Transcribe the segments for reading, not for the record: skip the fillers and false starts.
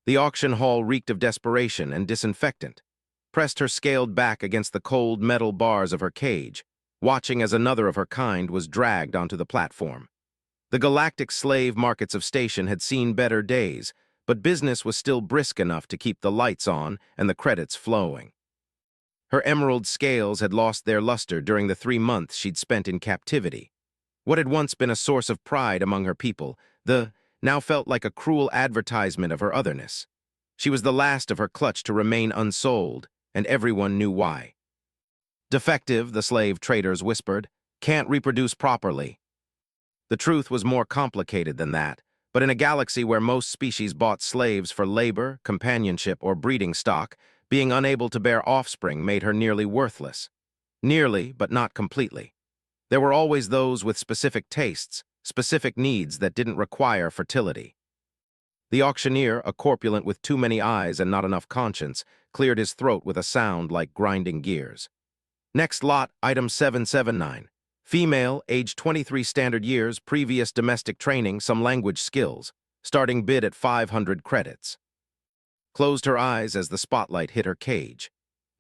The auction hall reeked of desperation and disinfectant. Pressed her scaled back against the cold metal bars of her cage, watching as another of her kind was dragged onto the platform. The galactic slave markets of Station had seen better days, but business was still brisk enough to keep the lights on and the credits flowing. Her emerald scales had lost their luster during the 3 months she'd spent in captivity. What had once been a source of pride among her people, now felt like a cruel advertisement of her otherness. She was the last of her clutch to remain unsold, and everyone knew why. Defective, the slave traders whispered, can't reproduce properly. The truth was more complicated than that, but in a galaxy where most species bought slaves for labor, companionship, or breeding stock, being unable to bear offspring made her nearly worthless. Nearly, but not completely. There were always those with specific tastes, specific needs that didn't require fertility. The auctioneer, a corpulent with too many eyes and not enough conscience, cleared his throat with a sound like grinding gears. Next lot, item 779. Female, age 23 standard years, previous domestic training, some language skills. Starting bid at 500 credits. Closed her eyes as the spotlight hit her cage.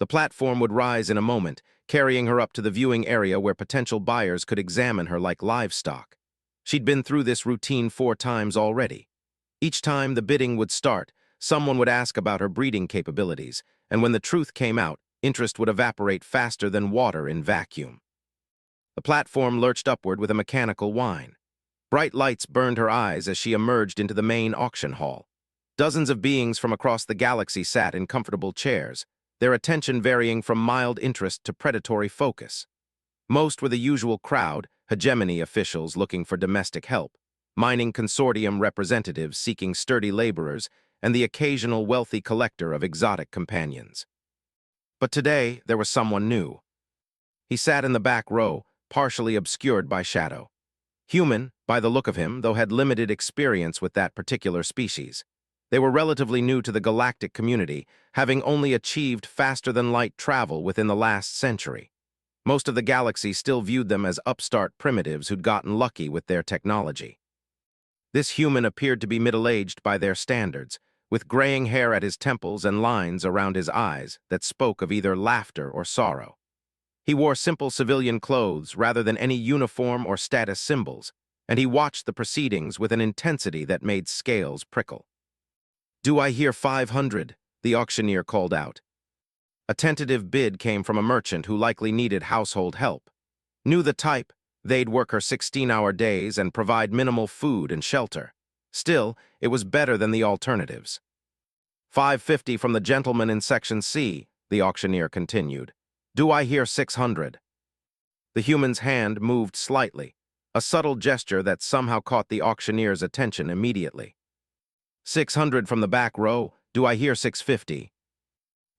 The platform would rise in a moment, carrying her up to the viewing area where potential buyers could examine her like livestock. She'd been through this routine 4 times already. Each time the bidding would start, someone would ask about her breeding capabilities, and when the truth came out, interest would evaporate faster than water in vacuum. The platform lurched upward with a mechanical whine. Bright lights burned her eyes as she emerged into the main auction hall. Dozens of beings from across the galaxy sat in comfortable chairs, their attention varying from mild interest to predatory focus. Most were the usual crowd, hegemony officials looking for domestic help, mining consortium representatives seeking sturdy laborers, and the occasional wealthy collector of exotic companions. But today, there was someone new. He sat in the back row, partially obscured by shadow. Human, by the look of him, though had limited experience with that particular species. They were relatively new to the galactic community, having only achieved faster-than-light travel within the last century. Most of the galaxy still viewed them as upstart primitives who'd gotten lucky with their technology. This human appeared to be middle-aged by their standards, with graying hair at his temples and lines around his eyes that spoke of either laughter or sorrow. He wore simple civilian clothes rather than any uniform or status symbols, and he watched the proceedings with an intensity that made scales prickle. "Do I hear 500?" the auctioneer called out. A tentative bid came from a merchant who likely needed household help. Knew the type, they'd work her 16-hour days and provide minimal food and shelter. Still, it was better than the alternatives. 550 from the gentleman in Section C, the auctioneer continued. "Do I hear 600? The human's hand moved slightly, a subtle gesture that somehow caught the auctioneer's attention immediately. 600 from the back row. "Do I hear 650?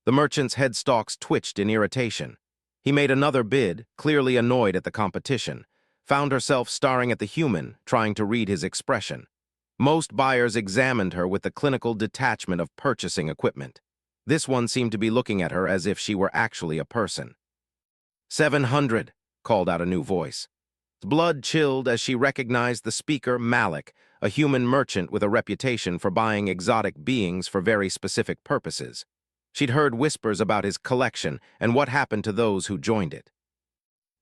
The merchant's headstalks twitched in irritation. He made another bid, clearly annoyed at the competition, found herself staring at the human, trying to read his expression. Most buyers examined her with the clinical detachment of purchasing equipment. This one seemed to be looking at her as if she were actually a person. 700, called out a new voice. Blood chilled as she recognized the speaker, Malik, a human merchant with a reputation for buying exotic beings for very specific purposes. She'd heard whispers about his collection and what happened to those who joined it.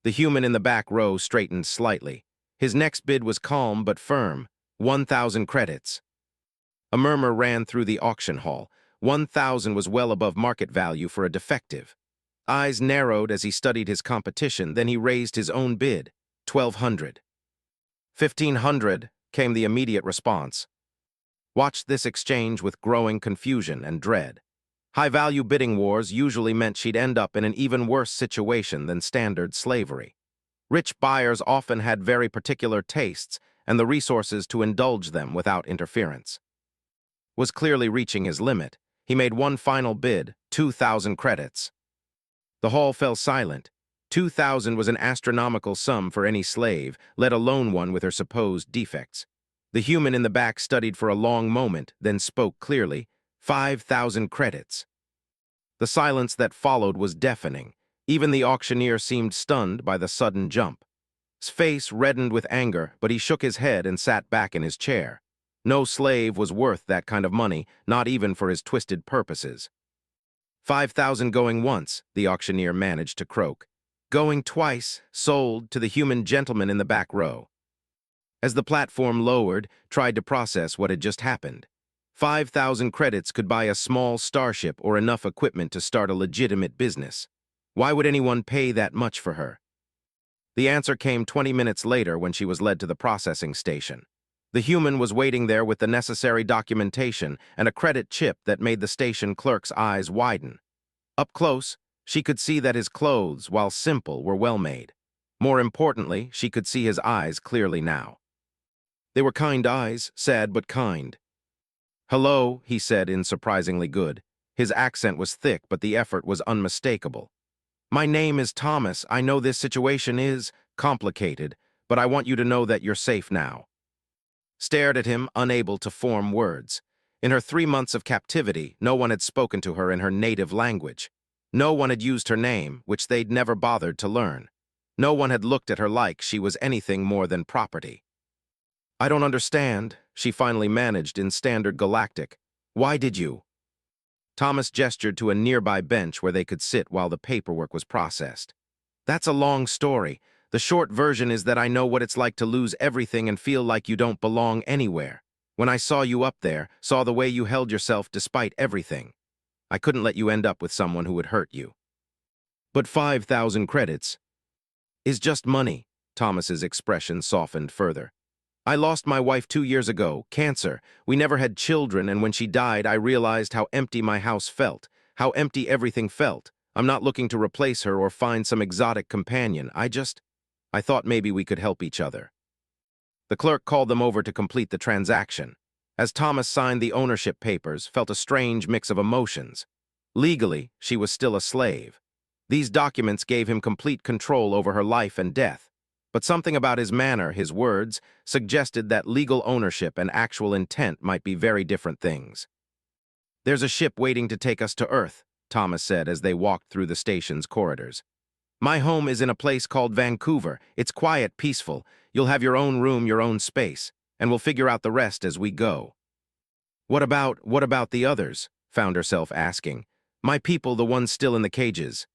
The human in the back row straightened slightly. His next bid was calm but firm, 1,000 credits. A murmur ran through the auction hall. 1,000 was well above market value for a defective. Eyes narrowed as he studied his competition, then he raised his own bid, 1,200. 1,500 came the immediate response. Watched this exchange with growing confusion and dread. High-value bidding wars usually meant she'd end up in an even worse situation than standard slavery. Rich buyers often had very particular tastes and the resources to indulge them without interference. Was clearly reaching his limit. He made one final bid, 2,000 credits. The hall fell silent. 2,000 was an astronomical sum for any slave, let alone one with her supposed defects. The human in the back studied for a long moment, then spoke clearly, 5,000 credits. The silence that followed was deafening. Even the auctioneer seemed stunned by the sudden jump. His face reddened with anger, but he shook his head and sat back in his chair. No slave was worth that kind of money, not even for his twisted purposes. 5,000 going once, the auctioneer managed to croak. Going twice, sold to the human gentleman in the back row. As the platform lowered, tried to process what had just happened. 5,000 credits could buy a small starship or enough equipment to start a legitimate business. Why would anyone pay that much for her? The answer came 20 minutes later when she was led to the processing station. The human was waiting there with the necessary documentation and a credit chip that made the station clerk's eyes widen. Up close, she could see that his clothes, while simple, were well made. More importantly, she could see his eyes clearly now. They were kind eyes, sad but kind. "Hello," he said in surprisingly good. His accent was thick, but the effort was unmistakable. "My name is Thomas. I know this situation is complicated, but I want you to know that you're safe now." Stared at him, unable to form words. In her 3 months of captivity, no one had spoken to her in her native language. No one had used her name, which they'd never bothered to learn. No one had looked at her like she was anything more than property. "I don't understand," she finally managed in standard galactic. "Why did you?" Thomas gestured to a nearby bench where they could sit while the paperwork was processed. "That's a long story. The short version is that I know what it's like to lose everything and feel like you don't belong anywhere. When I saw you up there, saw the way you held yourself despite everything, I couldn't let you end up with someone who would hurt you." "But 5,000 credits is just money." Thomas's expression softened further. "I lost my wife 2 years ago, cancer. We never had children, and when she died, I realized how empty my house felt, how empty everything felt. I'm not looking to replace her or find some exotic companion. I thought maybe we could help each other." The clerk called them over to complete the transaction. As Thomas signed the ownership papers, felt a strange mix of emotions. Legally, she was still a slave. These documents gave him complete control over her life and death. But something about his manner, his words, suggested that legal ownership and actual intent might be very different things. "There's a ship waiting to take us to Earth," Thomas said as they walked through the station's corridors. "My home is in a place called Vancouver. It's quiet, peaceful. You'll have your own room, your own space, and we'll figure out the rest as we go." What about the others?" found herself asking. "My people, the ones still in the cages."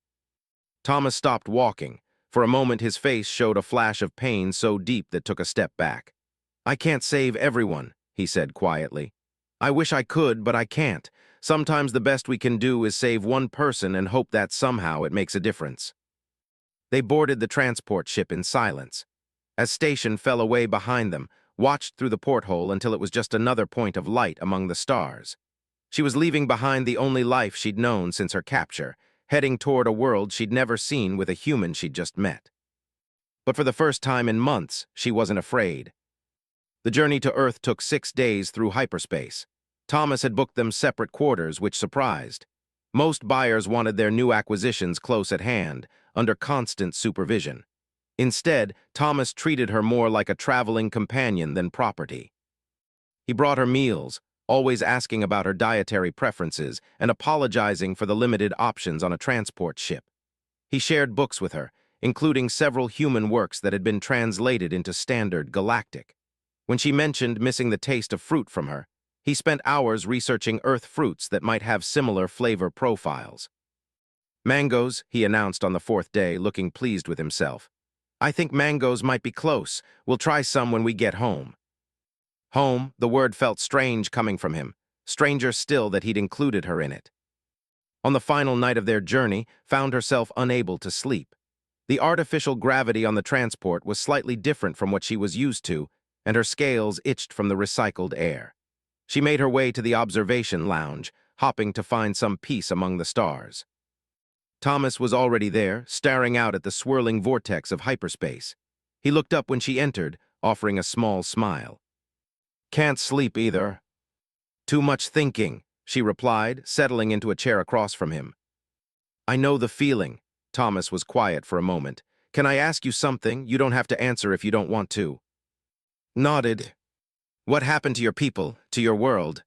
Thomas stopped walking. For a moment his face showed a flash of pain so deep that took a step back. "I can't save everyone," he said quietly. "I wish I could, but I can't. Sometimes the best we can do is save one person and hope that somehow it makes a difference." They boarded the transport ship in silence. As station fell away behind them, watched through the porthole until it was just another point of light among the stars. She was leaving behind the only life she'd known since her capture, heading toward a world she'd never seen with a human she'd just met. But for the first time in months, she wasn't afraid. The journey to Earth took 6 days through hyperspace. Thomas had booked them separate quarters, which surprised. Most buyers wanted their new acquisitions close at hand, under constant supervision. Instead, Thomas treated her more like a traveling companion than property. He brought her meals, always asking about her dietary preferences and apologizing for the limited options on a transport ship. He shared books with her, including several human works that had been translated into standard galactic. When she mentioned missing the taste of fruit from her, he spent hours researching Earth fruits that might have similar flavor profiles. "Mangoes," he announced on the 4th day, looking pleased with himself. "I think mangoes might be close. We'll try some when we get home." Home, the word felt strange coming from him, stranger still that he'd included her in it. On the final night of their journey, found herself unable to sleep. The artificial gravity on the transport was slightly different from what she was used to, and her scales itched from the recycled air. She made her way to the observation lounge, hopping to find some peace among the stars. Thomas was already there, staring out at the swirling vortex of hyperspace. He looked up when she entered, offering a small smile. "Can't sleep either." "Too much thinking," she replied, settling into a chair across from him. "I know the feeling." Thomas was quiet for a moment. "Can I ask you something? You don't have to answer if you don't want to." Nodded. "What happened to your people, to your world?"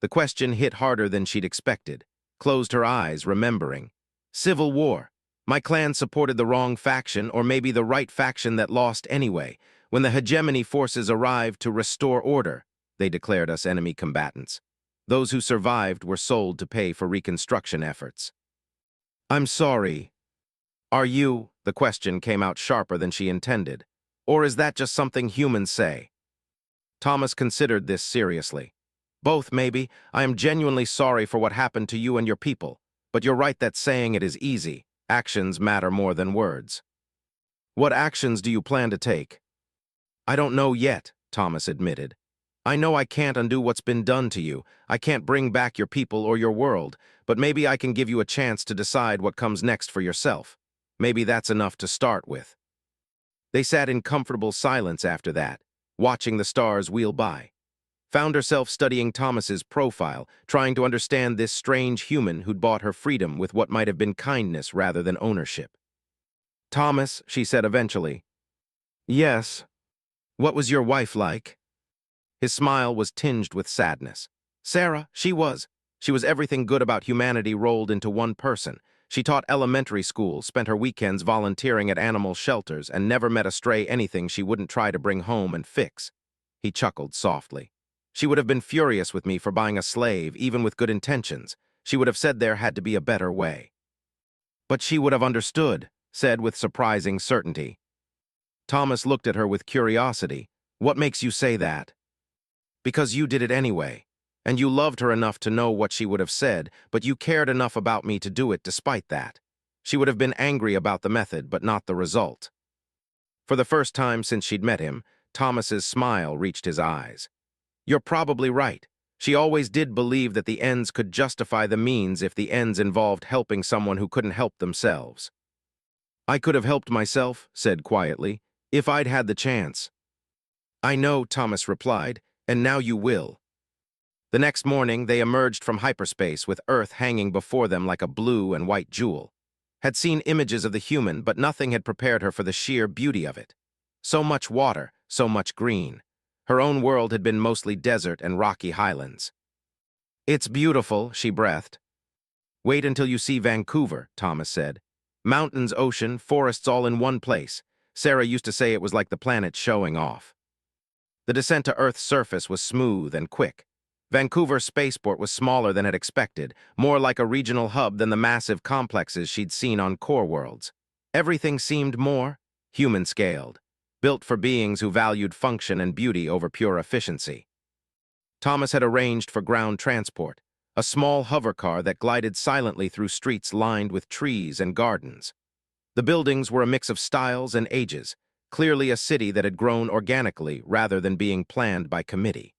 The question hit harder than she'd expected. Closed her eyes, remembering. "Civil war. My clan supported the wrong faction, or maybe the right faction that lost anyway. When the hegemony forces arrived to restore order, they declared us enemy combatants. Those who survived were sold to pay for reconstruction efforts. I'm sorry. Are you? The question came out sharper than she intended. Or is that just something humans say? Thomas considered this seriously. Both, maybe. I am genuinely sorry for what happened to you and your people. But you're right that saying it is easy. Actions matter more than words. What actions do you plan to take? I don't know yet, Thomas admitted. I know I can't undo what's been done to you. I can't bring back your people or your world, but maybe I can give you a chance to decide what comes next for yourself. Maybe that's enough to start with. They sat in comfortable silence after that, watching the stars wheel by. Found herself studying Thomas's profile, trying to understand this strange human who'd bought her freedom with what might have been kindness rather than ownership. Thomas, she said eventually. Yes. What was your wife like? His smile was tinged with sadness. Sarah, she was everything good about humanity rolled into one person. She taught elementary school, spent her weekends volunteering at animal shelters, and never met a stray anything she wouldn't try to bring home and fix. He chuckled softly. She would have been furious with me for buying a slave, even with good intentions. She would have said there had to be a better way. But she would have understood, said with surprising certainty. Thomas looked at her with curiosity. What makes you say that? Because you did it anyway. And you loved her enough to know what she would have said, but you cared enough about me to do it despite that. She would have been angry about the method, but not the result. For the first time since she'd met him, Thomas's smile reached his eyes. You're probably right. She always did believe that the ends could justify the means if the ends involved helping someone who couldn't help themselves. I could have helped myself, said quietly, if I'd had the chance. I know, Thomas replied, and now you will. The next morning, they emerged from hyperspace with Earth hanging before them like a blue and white jewel. Had seen images of the human, but nothing had prepared her for the sheer beauty of it. So much water, so much green. Her own world had been mostly desert and rocky highlands. It's beautiful, she breathed. Wait until you see Vancouver, Thomas said. Mountains, ocean, forests all in one place. Sarah used to say it was like the planet showing off. The descent to Earth's surface was smooth and quick. Vancouver's spaceport was smaller than had expected, more like a regional hub than the massive complexes she'd seen on core worlds. Everything seemed more human-scaled, built for beings who valued function and beauty over pure efficiency. Thomas had arranged for ground transport, a small hovercar that glided silently through streets lined with trees and gardens. The buildings were a mix of styles and ages, clearly a city that had grown organically rather than being planned by committee.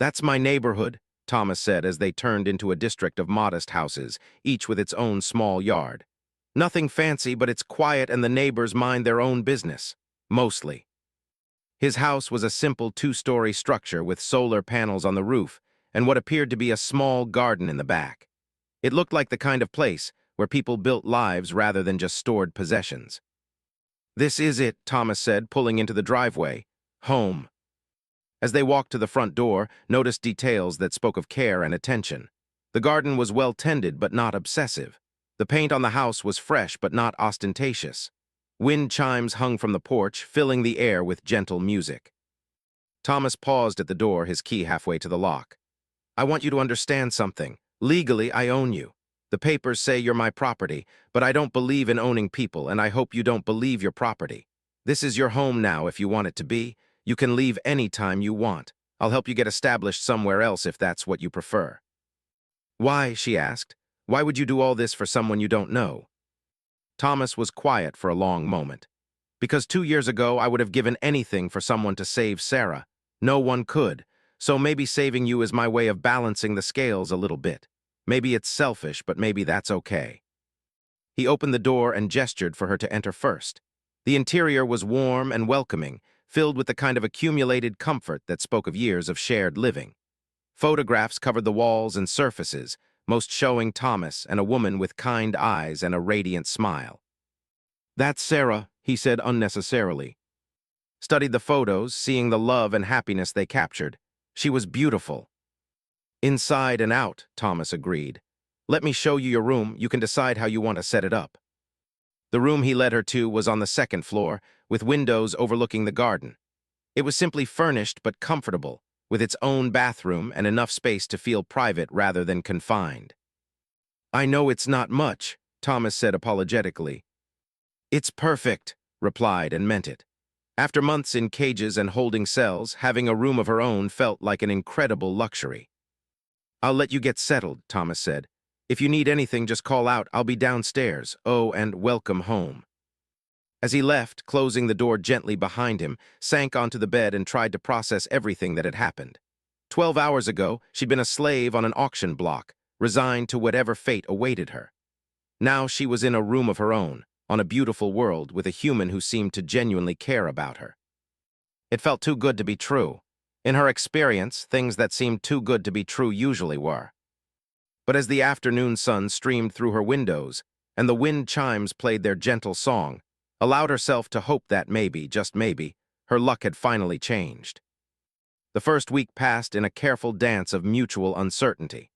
That's my neighborhood, Thomas said as they turned into a district of modest houses, each with its own small yard. Nothing fancy, but it's quiet and the neighbors mind their own business. Mostly. His house was a simple two-story structure with solar panels on the roof and what appeared to be a small garden in the back. It looked like the kind of place where people built lives rather than just stored possessions. This is it, Thomas said, pulling into the driveway. Home. As they walked to the front door, noticed details that spoke of care and attention. The garden was well tended but not obsessive. The paint on the house was fresh but not ostentatious. Wind chimes hung from the porch, filling the air with gentle music. Thomas paused at the door, his key halfway to the lock. I want you to understand something. Legally, I own you. The papers say you're my property, but I don't believe in owning people, and I hope you don't believe your property. This is your home now if you want it to be. You can leave any time you want. I'll help you get established somewhere else if that's what you prefer. Why, she asked. Why would you do all this for someone you don't know? Thomas was quiet for a long moment. Because 2 years ago I would have given anything for someone to save Sarah. No one could, so maybe saving you is my way of balancing the scales a little bit. Maybe it's selfish, but maybe that's okay. He opened the door and gestured for her to enter first. The interior was warm and welcoming, filled with the kind of accumulated comfort that spoke of years of shared living. Photographs covered the walls and surfaces, most showing Thomas and a woman with kind eyes and a radiant smile. That's Sarah, he said unnecessarily. Studied the photos, seeing the love and happiness they captured. She was beautiful. Inside and out, Thomas agreed. Let me show you your room. You can decide how you want to set it up. The room he led her to was on the second floor, with windows overlooking the garden. It was simply furnished but comfortable. with its own bathroom and enough space to feel private rather than confined. "I know it's not much," Thomas said apologetically. "It's perfect," replied and meant it. After months in cages and holding cells, having a room of her own felt like an incredible luxury. "I'll let you get settled," Thomas said. "If you need anything, just call out. I'll be downstairs. Oh, and welcome home." As he left, closing the door gently behind him, sank onto the bed and tried to process everything that had happened. 12 hours ago, she'd been a slave on an auction block, resigned to whatever fate awaited her. Now she was in a room of her own, on a beautiful world with a human who seemed to genuinely care about her. It felt too good to be true. In her experience, things that seemed too good to be true usually were. But as the afternoon sun streamed through her windows, and the wind chimes played their gentle song, allowed herself to hope that maybe, just maybe, her luck had finally changed. The first week passed in a careful dance of mutual uncertainty.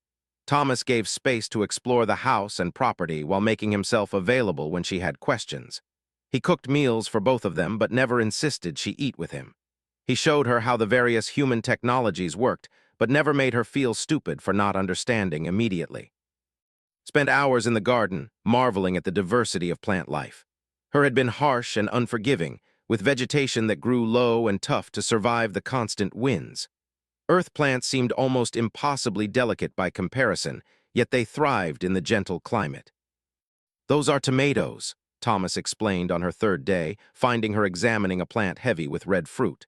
Thomas gave space to explore the house and property while making himself available when she had questions. He cooked meals for both of them but never insisted she eat with him. He showed her how the various human technologies worked, but never made her feel stupid for not understanding immediately. Spent hours in the garden, marveling at the diversity of plant life. Her had been harsh and unforgiving, with vegetation that grew low and tough to survive the constant winds. Earth plants seemed almost impossibly delicate by comparison, yet they thrived in the gentle climate. "Those are tomatoes," Thomas explained on her third day, finding her examining a plant heavy with red fruit.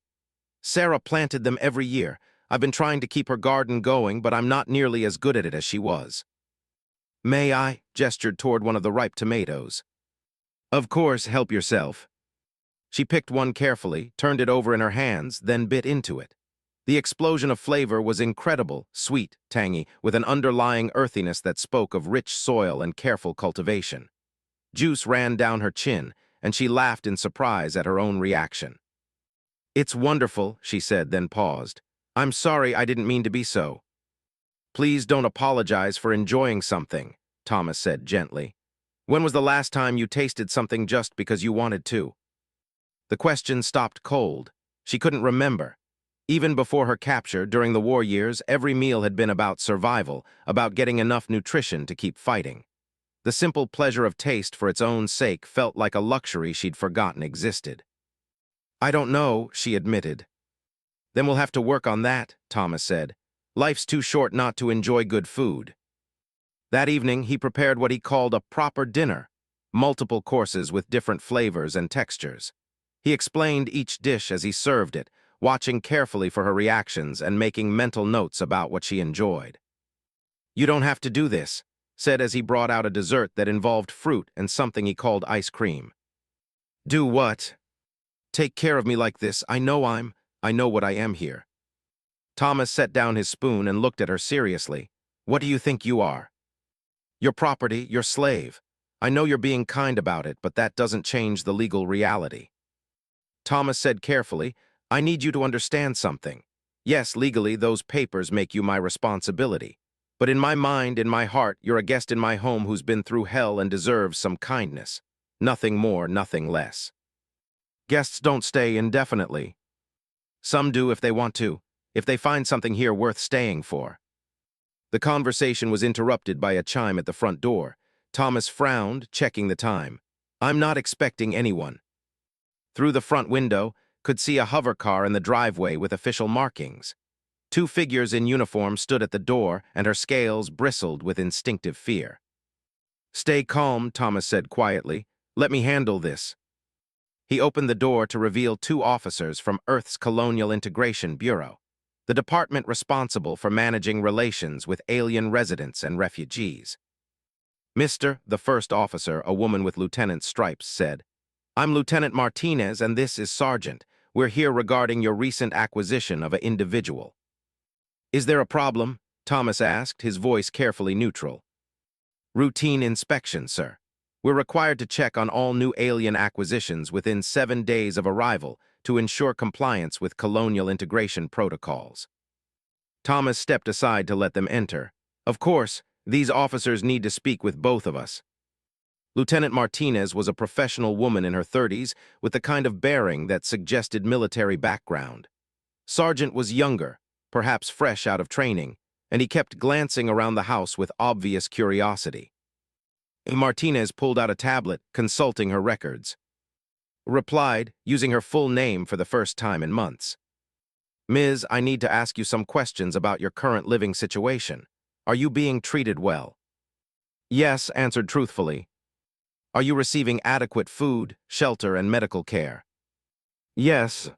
"Sarah planted them every year. I've been trying to keep her garden going, but I'm not nearly as good at it as she was." "May I?" gestured toward one of the ripe tomatoes. "Of course, help yourself." She picked one carefully, turned it over in her hands, then bit into it. The explosion of flavor was incredible, sweet, tangy, with an underlying earthiness that spoke of rich soil and careful cultivation. Juice ran down her chin, and she laughed in surprise at her own reaction. "It's wonderful," she said, then paused. "I'm sorry, I didn't mean to be so." "Please don't apologize for enjoying something," Thomas said gently. "When was the last time you tasted something just because you wanted to?" The question stopped cold. She couldn't remember. Even before her capture, during the war years, every meal had been about survival, about getting enough nutrition to keep fighting. The simple pleasure of taste for its own sake felt like a luxury she'd forgotten existed. "I don't know," she admitted. "Then we'll have to work on that," Thomas said. "Life's too short not to enjoy good food." That evening, he prepared what he called a proper dinner, multiple courses with different flavors and textures. He explained each dish as he served it, watching carefully for her reactions and making mental notes about what she enjoyed. "You don't have to do this," said as he brought out a dessert that involved fruit and something he called ice cream. "Do what?" "Take care of me like this. I know what I am here." Thomas set down his spoon and looked at her seriously. "What do you think you are?" "Your property, your slave. I know you're being kind about it, but that doesn't change the legal reality." Thomas said carefully, "I need you to understand something. Yes, legally, those papers make you my responsibility. But in my mind, in my heart, you're a guest in my home who's been through hell and deserves some kindness. Nothing more, nothing less. Guests don't stay indefinitely. Some do if they want to, if they find something here worth staying for." The conversation was interrupted by a chime at the front door. Thomas frowned, checking the time. "I'm not expecting anyone." Through the front window, could see a hover car in the driveway with official markings. Two figures in uniform stood at the door, and her scales bristled with instinctive fear. "Stay calm," Thomas said quietly. "Let me handle this." He opened the door to reveal two officers from Earth's Colonial Integration Bureau, the department responsible for managing relations with alien residents and refugees. "Mr." the first officer, a woman with lieutenant's stripes, said, "I'm Lieutenant Martinez, and this is Sergeant. We're here regarding your recent acquisition of an individual." "Is there a problem?" Thomas asked, his voice carefully neutral. "Routine inspection, sir. We're required to check on all new alien acquisitions within 7 days of arrival to ensure compliance with colonial integration protocols." Thomas stepped aside to let them enter. "Of course, these officers need to speak with both of us." Lieutenant Martinez was a professional woman in her 30s with the kind of bearing that suggested military background. Sergeant was younger, perhaps fresh out of training, and he kept glancing around the house with obvious curiosity. Martinez pulled out a tablet, consulting her records. Replied, using her full name for the first time in months. Ms., I need to ask you some questions about your current living situation. Are you being treated well? Yes, answered truthfully. Are you receiving adequate food, shelter, and medical care? Yes.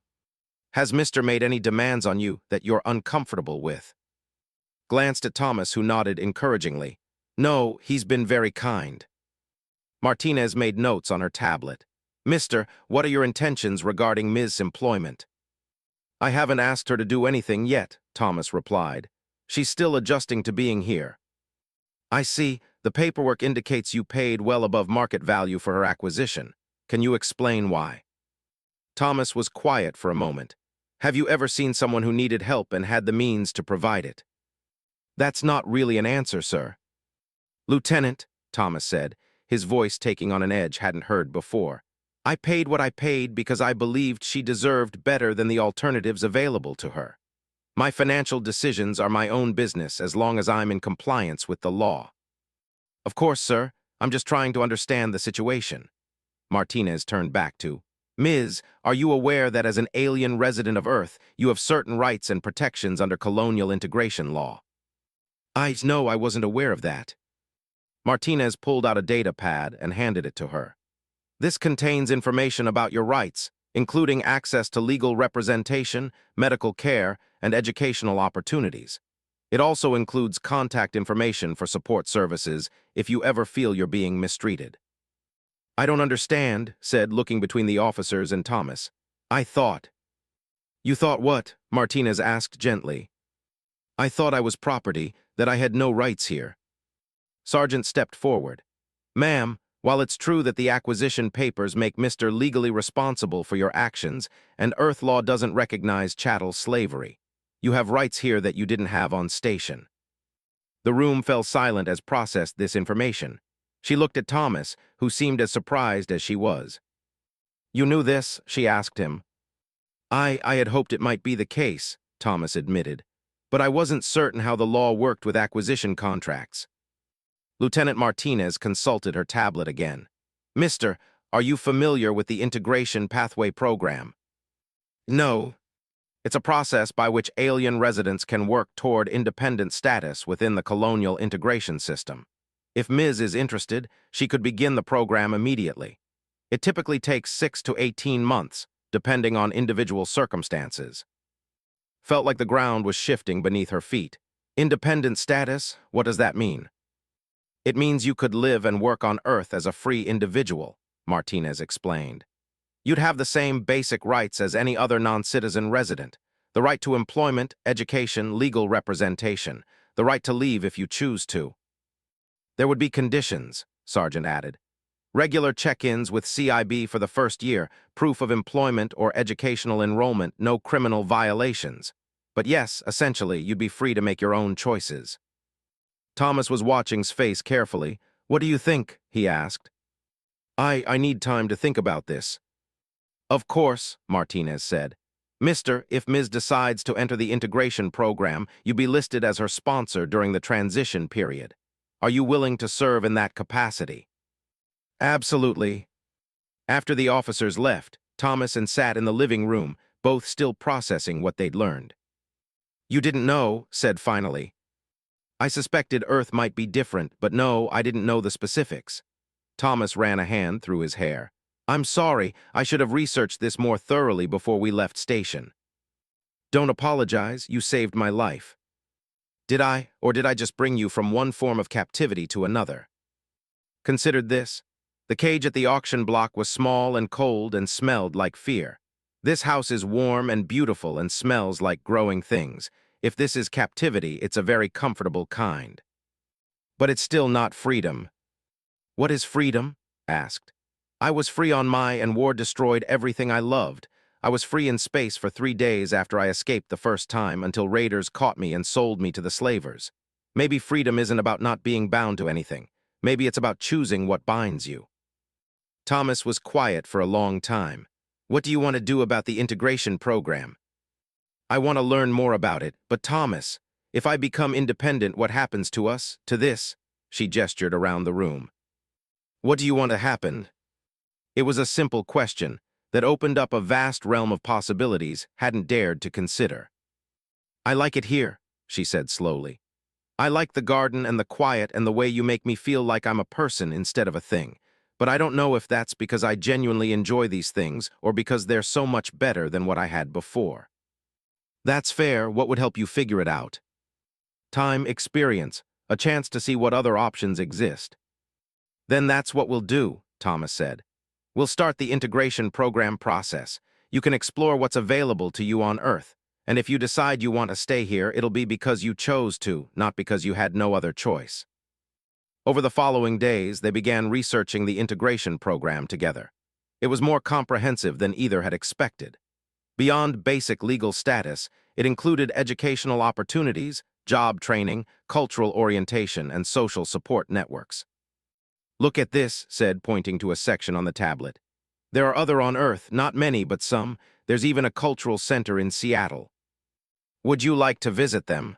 Has Mr. made any demands on you that you're uncomfortable with? Glanced at Thomas, who nodded encouragingly. No, he's been very kind. Martinez made notes on her tablet. Mister, what are your intentions regarding Ms.'s employment? I haven't asked her to do anything yet, Thomas replied. She's still adjusting to being here. I see. The paperwork indicates you paid well above market value for her acquisition. Can you explain why? Thomas was quiet for a moment. Have you ever seen someone who needed help and had the means to provide it? That's not really an answer, sir. Lieutenant, Thomas said, his voice taking on an edge hadn't heard before. I paid what I paid because I believed she deserved better than the alternatives available to her. My financial decisions are my own business as long as I'm in compliance with the law. Of course, sir. I'm just trying to understand the situation. Martinez turned back to, Ms., are you aware that as an alien resident of Earth, you have certain rights and protections under colonial integration law? No, I wasn't aware of that. Martinez pulled out a data pad and handed it to her. This contains information about your rights, including access to legal representation, medical care, and educational opportunities. It also includes contact information for support services if you ever feel you're being mistreated. I don't understand, said, looking between the officers and Thomas. I thought. You thought what? Martinez asked gently. I thought I was property, that I had no rights here. Sergeant stepped forward. Ma'am, while it's true that the acquisition papers make Mr. legally responsible for your actions, and Earth law doesn't recognize chattel slavery, you have rights here that you didn't have on station. The room fell silent as processed this information. She looked at Thomas, who seemed as surprised as she was. You knew this? She asked him. I had hoped it might be the case, Thomas admitted, but I wasn't certain how the law worked with acquisition contracts. Lieutenant Martinez consulted her tablet again. Mister, are you familiar with the Integration Pathway Program? No. It's a process by which alien residents can work toward independent status within the colonial integration system. If Ms. is interested, she could begin the program immediately. It typically takes 6 to 18 months, depending on individual circumstances. Felt like the ground was shifting beneath her feet. Independent status? What does that mean? It means you could live and work on Earth as a free individual, Martinez explained. You'd have the same basic rights as any other non-citizen resident. The right to employment, education, legal representation. The right to leave if you choose to. There would be conditions, Sergeant added. Regular check-ins with CIB for the first year, proof of employment or educational enrollment, no criminal violations. But yes, essentially, you'd be free to make your own choices. Thomas was watching's face carefully. What do you think? He asked. I need time to think about this. Of course, Martinez said. Mister, if Ms. decides to enter the integration program, you'd be listed as her sponsor during the transition period. Are you willing to serve in that capacity? Absolutely. After the officers left, Thomas and sat in the living room, both still processing what they'd learned. You didn't know, said finally. I suspected Earth might be different, but no, I didn't know the specifics. Thomas ran a hand through his hair. I'm sorry, I should have researched this more thoroughly before we left station. Don't apologize, you saved my life. Did I, or did I just bring you from one form of captivity to another? Considered this. The cage at the auction block was small and cold and smelled like fear. This house is warm and beautiful and smells like growing things. If this is captivity, it's a very comfortable kind. But it's still not freedom. What is freedom? Asked. I was free on my, and war destroyed everything I loved. I was free in space for 3 days after I escaped the first time until raiders caught me and sold me to the slavers. Maybe freedom isn't about not being bound to anything. Maybe it's about choosing what binds you. Thomas was quiet for a long time. What do you want to do about the integration program? I want to learn more about it, but Thomas, if I become independent, what happens to us, to this? She gestured around the room. What do you want to happen? It was a simple question that opened up a vast realm of possibilities hadn't dared to consider. I like it here, she said slowly. I like the garden and the quiet and the way you make me feel like I'm a person instead of a thing. But I don't know if that's because I genuinely enjoy these things or because they're so much better than what I had before. That's fair. What would help you figure it out? Time, experience, a chance to see what other options exist. Then that's what we'll do, Thomas said. We'll start the integration program process. You can explore what's available to you on Earth. And if you decide you want to stay here, it'll be because you chose to, not because you had no other choice. Over the following days, they began researching the integration program together. It was more comprehensive than either had expected. Beyond basic legal status, it included educational opportunities, job training, cultural orientation, and social support networks. Look at this, said, pointing to a section on the tablet. There are other on Earth, not many, but some. There's even a cultural center in Seattle. Would you like to visit them?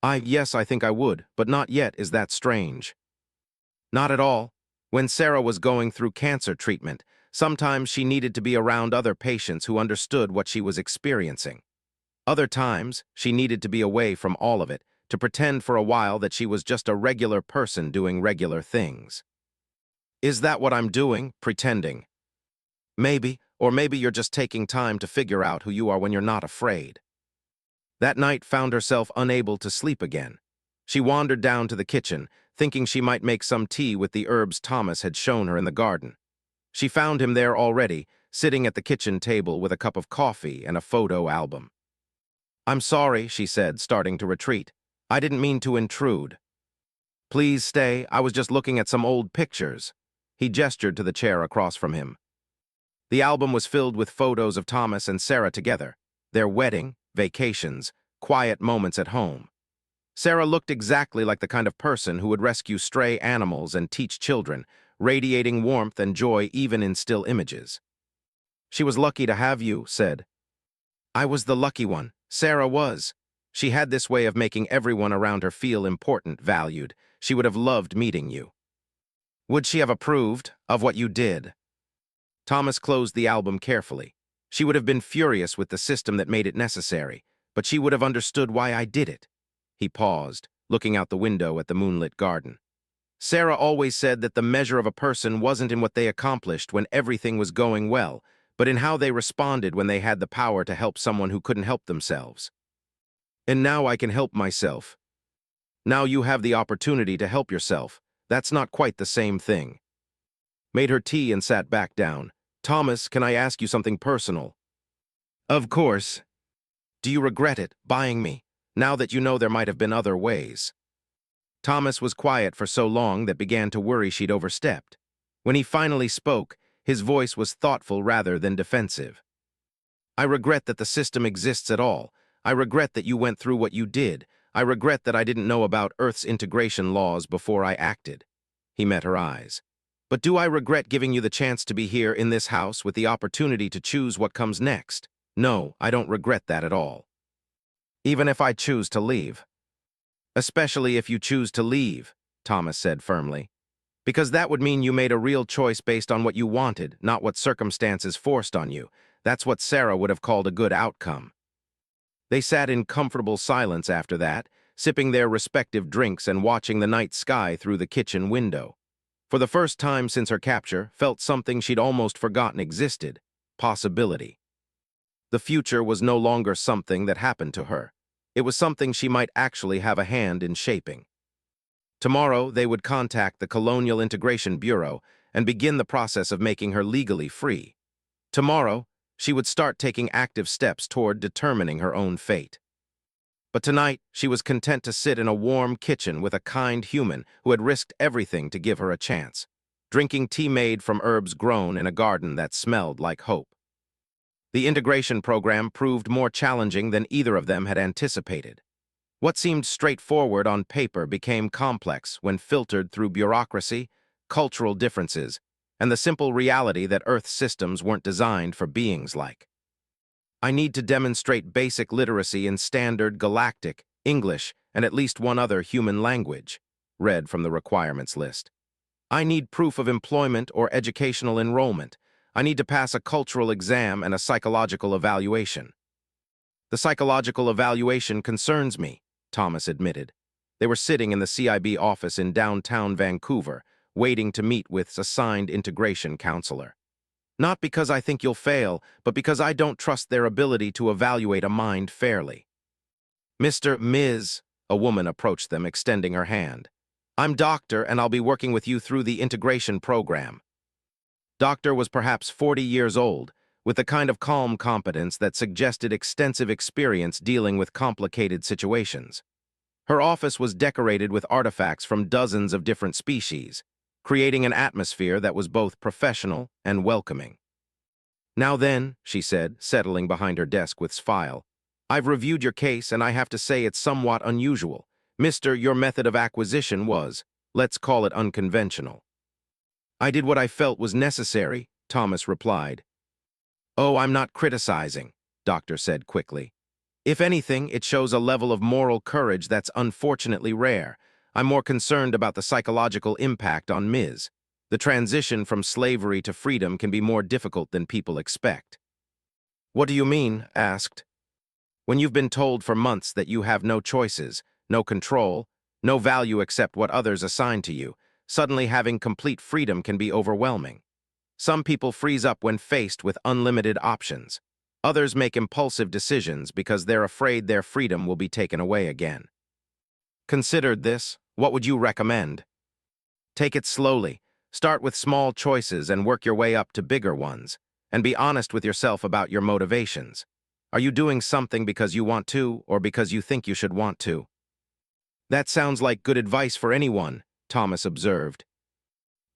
Yes, I think I would, but not yet. Is that strange? Not at all. When Sarah was going through cancer treatment, sometimes she needed to be around other patients who understood what she was experiencing. Other times, she needed to be away from all of it, to pretend for a while that she was just a regular person doing regular things. Is that what I'm doing, pretending? Maybe, or maybe you're just taking time to figure out who you are when you're not afraid. That night found herself unable to sleep again. She wandered down to the kitchen, thinking she might make some tea with the herbs Thomas had shown her in the garden. She found him there already, sitting at the kitchen table with a cup of coffee and a photo album. I'm sorry, she said, starting to retreat. I didn't mean to intrude. Please stay, I was just looking at some old pictures. He gestured to the chair across from him. The album was filled with photos of Thomas and Sarah together, their wedding, vacations, quiet moments at home. Sarah looked exactly like the kind of person who would rescue stray animals and teach children, radiating warmth and joy even in still images. She was lucky to have you, said. I was the lucky one. Sarah was. She had this way of making everyone around her feel important, valued. She would have loved meeting you. Would she have approved of what you did? Thomas closed the album carefully. She would have been furious with the system that made it necessary, but she would have understood why I did it. He paused, looking out the window at the moonlit garden. Sarah always said that the measure of a person wasn't in what they accomplished when everything was going well, but in how they responded when they had the power to help someone who couldn't help themselves. And now I can help myself. Now you have the opportunity to help yourself. That's not quite the same thing. Made her tea and sat back down. Thomas, can I ask you something personal? Of course. Do you regret it, buying me, now that you know there might have been other ways? Thomas was quiet for so long that began to worry she'd overstepped. When he finally spoke, his voice was thoughtful rather than defensive. I regret that the system exists at all. I regret that you went through what you did. I regret that I didn't know about Earth's integration laws before I acted. He met her eyes. But do I regret giving you the chance to be here in this house with the opportunity to choose what comes next? No, I don't regret that at all. Even if I choose to leave. Especially if you choose to leave, Thomas said firmly. Because that would mean you made a real choice based on what you wanted, not what circumstances forced on you. That's what Sarah would have called a good outcome. They sat in comfortable silence after that, sipping their respective drinks and watching the night sky through the kitchen window. For the first time since her capture, felt something she'd almost forgotten existed, possibility. The future was no longer something that happened to her. It was something she might actually have a hand in shaping. Tomorrow, they would contact the Colonial Integration Bureau and begin the process of making her legally free. Tomorrow, she would start taking active steps toward determining her own fate. But tonight, she was content to sit in a warm kitchen with a kind human who had risked everything to give her a chance, drinking tea made from herbs grown in a garden that smelled like hope. The integration program proved more challenging than either of them had anticipated. What seemed straightforward on paper became complex when filtered through bureaucracy, cultural differences, and the simple reality that Earth's systems weren't designed for beings like I need to demonstrate basic literacy in standard galactic, English, and at least one other human language, read from the requirements list. I need proof of employment or educational enrollment. I need to pass a cultural exam and a psychological evaluation. The psychological evaluation concerns me, Thomas admitted. They were sitting in the CIB office in downtown Vancouver, waiting to meet with assigned integration counselor. Not because I think you'll fail, but because I don't trust their ability to evaluate a mind fairly. Ms. A woman approached them, extending her hand. I'm Doctor, and I'll be working with you through the integration program. Doctor was perhaps 40 years old, with the kind of calm competence that suggested extensive experience dealing with complicated situations. Her office was decorated with artifacts from dozens of different species, creating an atmosphere that was both professional and welcoming. Now then, she said, settling behind her desk with file, I've reviewed your case and I have to say it's somewhat unusual. Mister, your method of acquisition was, let's call it unconventional. I did what I felt was necessary, Thomas replied. Oh, I'm not criticizing, Doctor said quickly. If anything, it shows a level of moral courage that's unfortunately rare. I'm more concerned about the psychological impact on Ms. The transition from slavery to freedom can be more difficult than people expect. What do you mean? Asked. When you've been told for months that you have no choices, no control, no value except what others assign to you, suddenly having complete freedom can be overwhelming. Some people freeze up when faced with unlimited options. Others make impulsive decisions because they're afraid their freedom will be taken away again. Considered this, what would you recommend? Take it slowly. Start with small choices and work your way up to bigger ones. And be honest with yourself about your motivations. Are you doing something because you want to or because you think you should want to? That sounds like good advice for anyone, Thomas observed.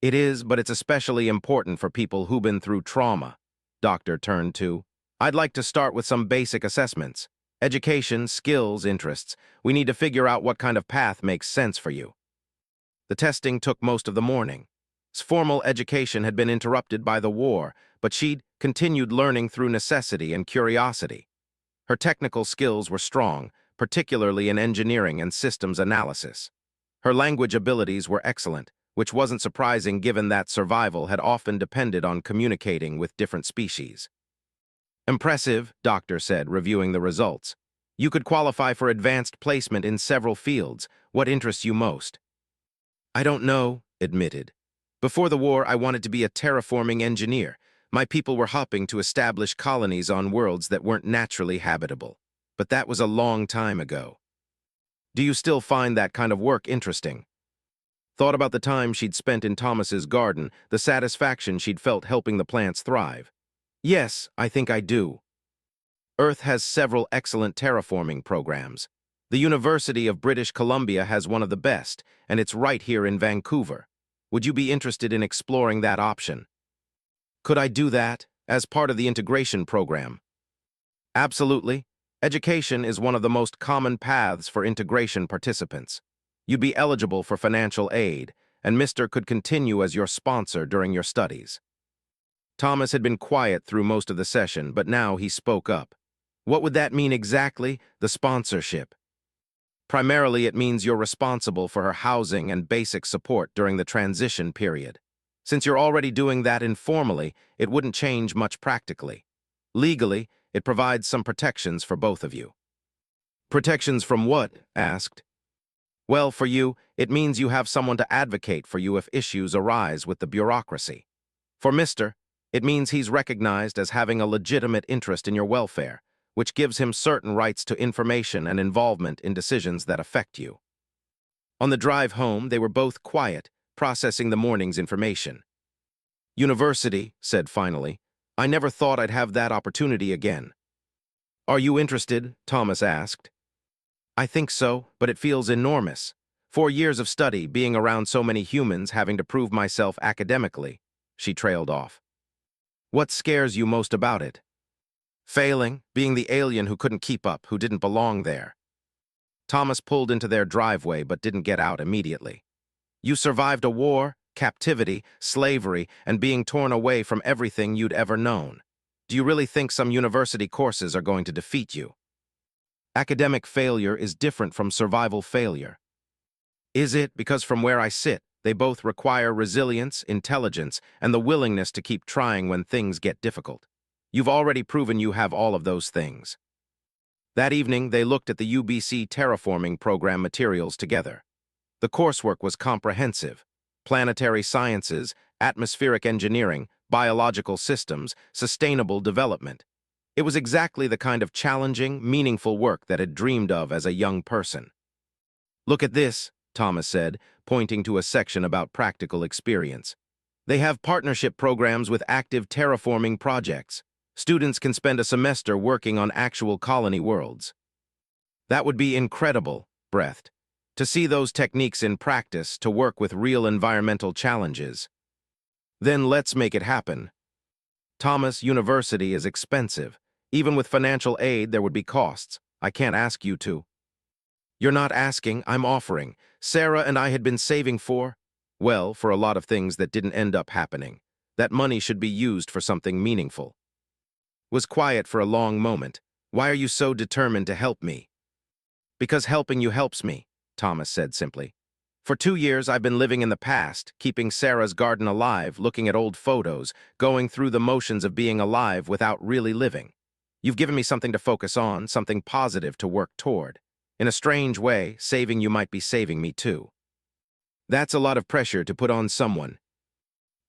It is, but it's especially important for people who've been through trauma. Doctor turned to. I'd like to start with some basic assessments. Education, skills, interests. We need to figure out what kind of path makes sense for you. The testing took most of the morning. Formal education had been interrupted by the war, but she'd continued learning through necessity and curiosity. Her technical skills were strong, particularly in engineering and systems analysis. Her language abilities were excellent, which wasn't surprising given that survival had often depended on communicating with different species. Impressive, Doctor said, reviewing the results. You could qualify for advanced placement in several fields. What interests you most? I don't know, admitted. Before the war, I wanted to be a terraforming engineer. My people were hoping to establish colonies on worlds that weren't naturally habitable. But that was a long time ago. Do you still find that kind of work interesting? Thought about the time she'd spent in Thomas's garden, the satisfaction she'd felt helping the plants thrive. Yes, I think I do. Earth has several excellent terraforming programs. The University of British Columbia has one of the best, and it's right here in Vancouver. Would you be interested in exploring that option? Could I do that as part of the integration program? Absolutely. Education is one of the most common paths for integration participants. You'd be eligible for financial aid, and Mister could continue as your sponsor during your studies. Thomas had been quiet through most of the session, but now he spoke up. What would that mean exactly, the sponsorship? Primarily, it means you're responsible for her housing and basic support during the transition period. Since you're already doing that informally, it wouldn't change much practically. Legally, it provides some protections for both of you. Protections from what? Asked. Well, for you, it means you have someone to advocate for you if issues arise with the bureaucracy. For Mister, it means he's recognized as having a legitimate interest in your welfare, which gives him certain rights to information and involvement in decisions that affect you. On the drive home, they were both quiet, processing the morning's information. University, said finally, I never thought I'd have that opportunity again. Are you interested? Thomas asked. I think so, but it feels enormous. 4 years of study, being around so many humans, having to prove myself academically. She trailed off. What scares you most about it? Failing, being the alien who couldn't keep up, who didn't belong there. Thomas pulled into their driveway but didn't get out immediately. You survived a war, captivity, slavery, and being torn away from everything you'd ever known. Do you really think some university courses are going to defeat you? Academic failure is different from survival failure. Is it because from where I sit, they both require resilience, intelligence, and the willingness to keep trying when things get difficult? You've already proven you have all of those things. That evening, they looked at the UBC terraforming program materials together. The coursework was comprehensive: planetary sciences, atmospheric engineering, biological systems, sustainable development. It was exactly the kind of challenging, meaningful work that had dreamed of as a young person. Look at this, Thomas said, pointing to a section about practical experience. They have partnership programs with active terraforming projects. Students can spend a semester working on actual colony worlds. That would be incredible, breathed. To see those techniques in practice, to work with real environmental challenges. Then let's make it happen. Thomas, university is expensive. Even with financial aid, there would be costs. I can't ask you to. You're not asking, I'm offering. Sarah and I had been saving well, for a lot of things that didn't end up happening. That money should be used for something meaningful. Was quiet for a long moment. Why are you so determined to help me? Because helping you helps me, Thomas said simply. For 2 years, I've been living in the past, keeping Sarah's garden alive, looking at old photos, going through the motions of being alive without really living. You've given me something to focus on, something positive to work toward. In a strange way, saving you might be saving me too. That's a lot of pressure to put on someone.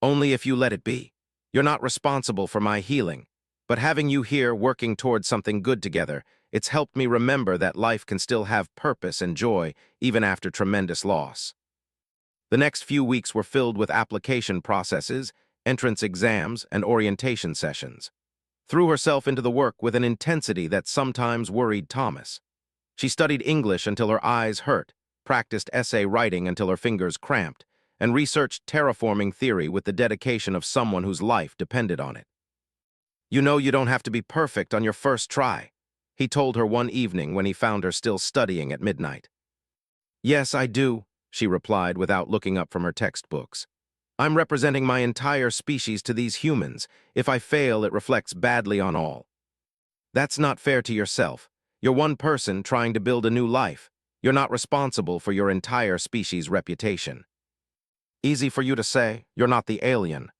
Only if you let it be. You're not responsible for my healing, but having you here working towards something good together, it's helped me remember that life can still have purpose and joy even after tremendous loss. The next few weeks were filled with application processes, entrance exams, and orientation sessions. Threw herself into the work with an intensity that sometimes worried Thomas. She studied English until her eyes hurt, practiced essay writing until her fingers cramped, and researched terraforming theory with the dedication of someone whose life depended on it. You know you don't have to be perfect on your first try, he told her one evening when he found her still studying at midnight. Yes, I do, she replied without looking up from her textbooks. I'm representing my entire species to these humans. If I fail, it reflects badly on all. That's not fair to yourself. You're one person trying to build a new life. You're not responsible for your entire species' reputation. Easy for you to say, you're not the alien.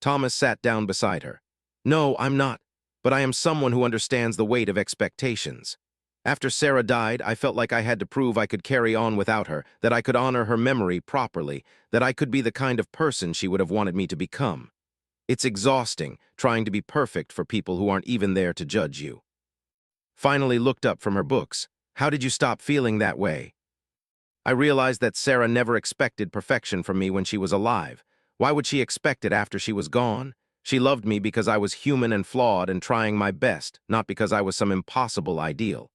Thomas sat down beside her. No, I'm not, but I am someone who understands the weight of expectations. After Sarah died, I felt like I had to prove I could carry on without her, that I could honor her memory properly, that I could be the kind of person she would have wanted me to become. It's exhausting, trying to be perfect for people who aren't even there to judge you. Finally looked up from her books. How did you stop feeling that way? I realized that Sarah never expected perfection from me when she was alive. Why would she expect it after she was gone? She loved me because I was human and flawed and trying my best, not because I was some impossible ideal.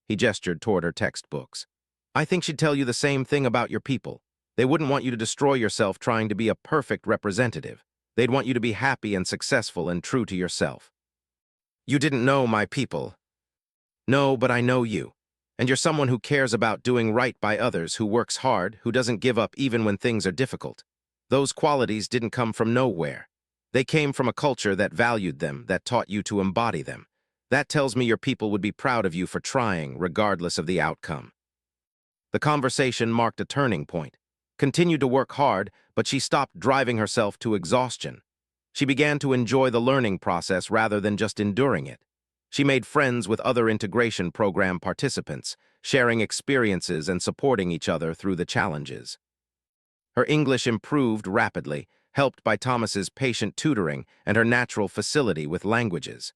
He gestured toward her textbooks. I think she'd tell you the same thing about your people. They wouldn't want you to destroy yourself trying to be a perfect representative. They'd want you to be happy and successful and true to yourself. You didn't know my people. No, but I know you. And you're someone who cares about doing right by others, who works hard, who doesn't give up even when things are difficult. Those qualities didn't come from nowhere. They came from a culture that valued them, that taught you to embody them. That tells me your people would be proud of you for trying, regardless of the outcome. The conversation marked a turning point. Continued to work hard, but she stopped driving herself to exhaustion. She began to enjoy the learning process rather than just enduring it. She made friends with other integration program participants, sharing experiences and supporting each other through the challenges. Her English improved rapidly, helped by Thomas's patient tutoring and her natural facility with languages.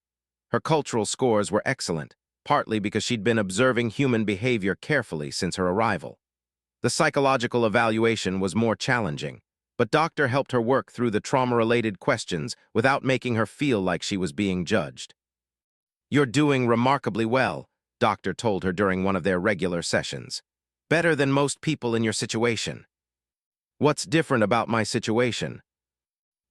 Her cultural scores were excellent, partly because she'd been observing human behavior carefully since her arrival. The psychological evaluation was more challenging, but Doctor helped her work through the trauma-related questions without making her feel like she was being judged. You're doing remarkably well, Doctor told her during one of their regular sessions. Better than most people in your situation. What's different about my situation?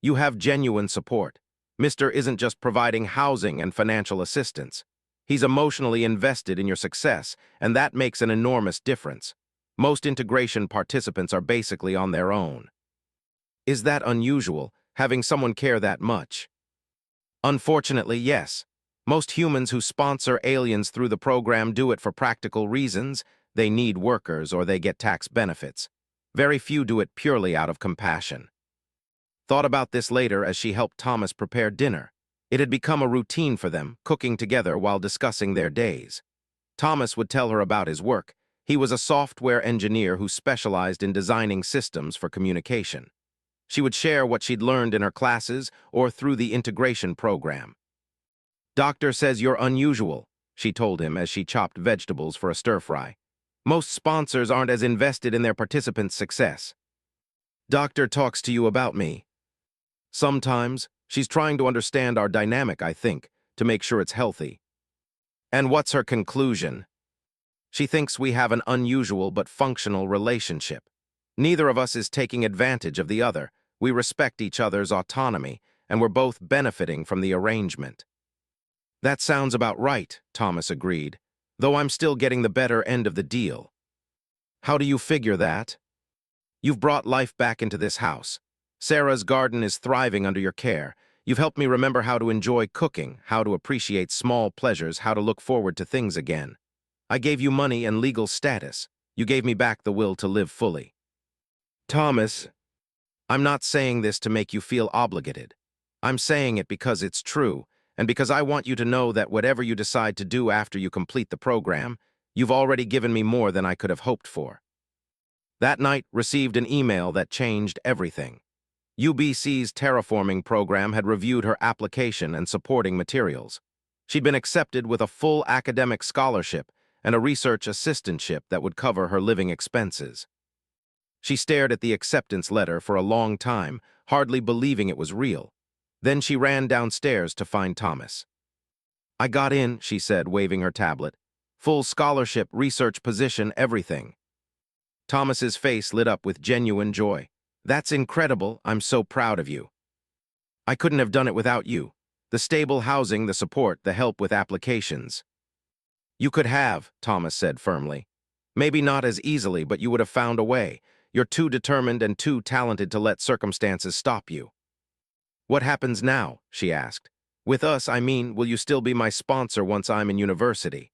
You have genuine support. Mr. isn't just providing housing and financial assistance. He's emotionally invested in your success, and that makes an enormous difference. Most integration participants are basically on their own. Is that unusual, having someone care that much? Unfortunately, yes. Most humans who sponsor aliens through the program do it for practical reasons. They need workers or they get tax benefits. Very few do it purely out of compassion. Thought about this later as she helped Thomas prepare dinner. It had become a routine for them, cooking together while discussing their days. Thomas would tell her about his work. He was a software engineer who specialized in designing systems for communication. She would share what she'd learned in her classes or through the integration program. "Doctor says you're unusual," she told him as she chopped vegetables for a stir-fry. "Most sponsors aren't as invested in their participants' success." "Doctor talks to you about me." "Sometimes. She's trying to understand our dynamic, I think, to make sure it's healthy." "And what's her conclusion?" "She thinks we have an unusual but functional relationship. Neither of us is taking advantage of the other. We respect each other's autonomy, and we're both benefiting from the arrangement." "That sounds about right," Thomas agreed, "though I'm still getting the better end of the deal." "How do you figure that?" "You've brought life back into this house. Sarah's garden is thriving under your care. You've helped me remember how to enjoy cooking, how to appreciate small pleasures, how to look forward to things again. I gave you money and legal status. You gave me back the will to live fully." "Thomas, I'm not saying this to make you feel obligated. I'm saying it because it's true, and because I want you to know that whatever you decide to do after you complete the program, you've already given me more than I could have hoped for." That night received an email that changed everything. UBC's terraforming program had reviewed her application and supporting materials. She'd been accepted with a full academic scholarship and a research assistantship that would cover her living expenses. She stared at the acceptance letter for a long time, hardly believing it was real. Then she ran downstairs to find Thomas. "I got in," she said, waving her tablet. "Full scholarship, research position, everything." Thomas's face lit up with genuine joy. "That's incredible. I'm so proud of you. I couldn't have done it without you. The stable housing, the support, the help with applications." "You could have," Thomas said firmly. "Maybe not as easily, but you would have found a way. You're too determined and too talented to let circumstances stop you." "What happens now?" she asked. "With us, I mean, will you still be my sponsor once I'm in university?"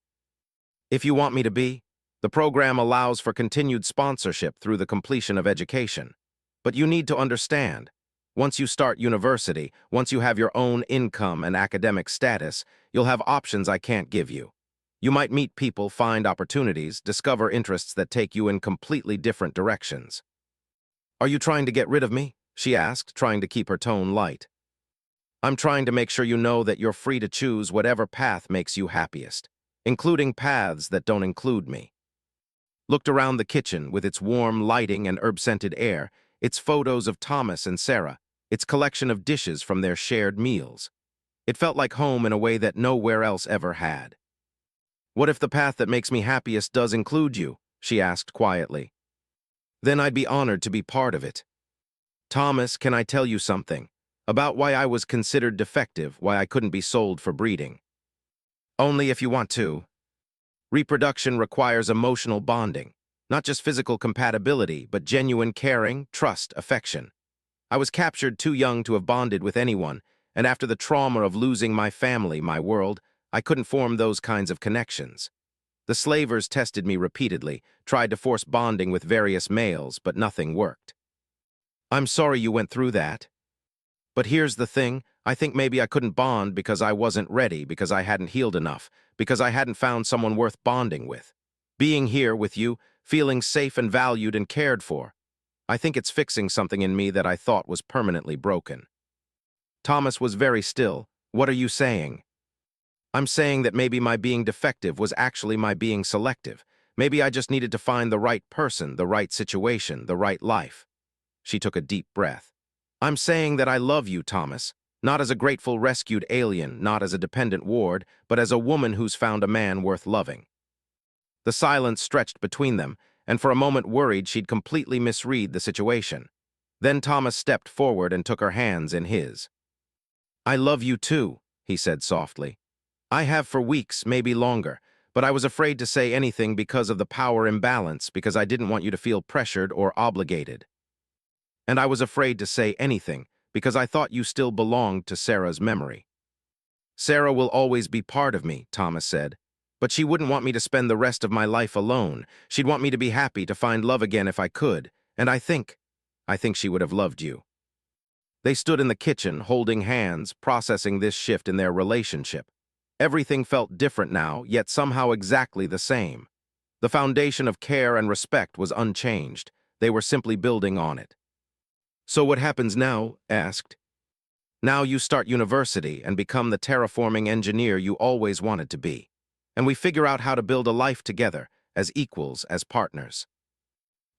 "If you want me to be. The program allows for continued sponsorship through the completion of education. But you need to understand, once you start university, once you have your own income and academic status, you'll have options I can't give you. You might meet people, find opportunities, discover interests that take you in completely different directions." "Are you trying to get rid of me?" she asked, trying to keep her tone light. "I'm trying to make sure you know that you're free to choose whatever path makes you happiest, including paths that don't include me." Looked around the kitchen with its warm lighting and herb-scented air, its photos of Thomas and Sarah, its collection of dishes from their shared meals. It felt like home in a way that nowhere else ever had. "What if the path that makes me happiest does include you?" she asked quietly. "Then I'd be honored to be part of it." "Thomas, can I tell you something? About why I was considered defective, why I couldn't be sold for breeding." "Only if you want to." "Reproduction requires emotional bonding. Not just physical compatibility, but genuine caring, trust, affection. I was captured too young to have bonded with anyone, and after the trauma of losing my family, my world, I couldn't form those kinds of connections. The slavers tested me repeatedly, tried to force bonding with various males, but nothing worked." "I'm sorry you went through that. But here's the thing, I think maybe I couldn't bond because I wasn't ready, because I hadn't healed enough, because I hadn't found someone worth bonding with. Being here with you, feeling safe and valued and cared for, I think it's fixing something in me that I thought was permanently broken." Thomas was very still. "What are you saying?" "I'm saying that maybe my being defective was actually my being selective. Maybe I just needed to find the right person, the right situation, the right life." She took a deep breath. "I'm saying that I love you, Thomas, not as a grateful rescued alien, not as a dependent ward, but as a woman who's found a man worth loving." The silence stretched between them, and for a moment worried she'd completely misread the situation. Then Thomas stepped forward and took her hands in his. "I love you too," he said softly. "I have for weeks, maybe longer, but I was afraid to say anything because of the power imbalance, because I didn't want you to feel pressured or obligated. And I was afraid to say anything because I thought you still belonged to Sarah's memory." Sarah will always be part of me, Thomas said. But she wouldn't want me to spend the rest of my life alone. She'd want me to be happy, to find love again if I could. And I think she would have loved you. They stood in the kitchen, holding hands, processing this shift in their relationship. Everything felt different now, yet somehow exactly the same. The foundation of care and respect was unchanged. They were simply building on it. "So what happens now?" asked. "Now you start university and become the terraforming engineer you always wanted to be. And we figure out how to build a life together, as equals, as partners."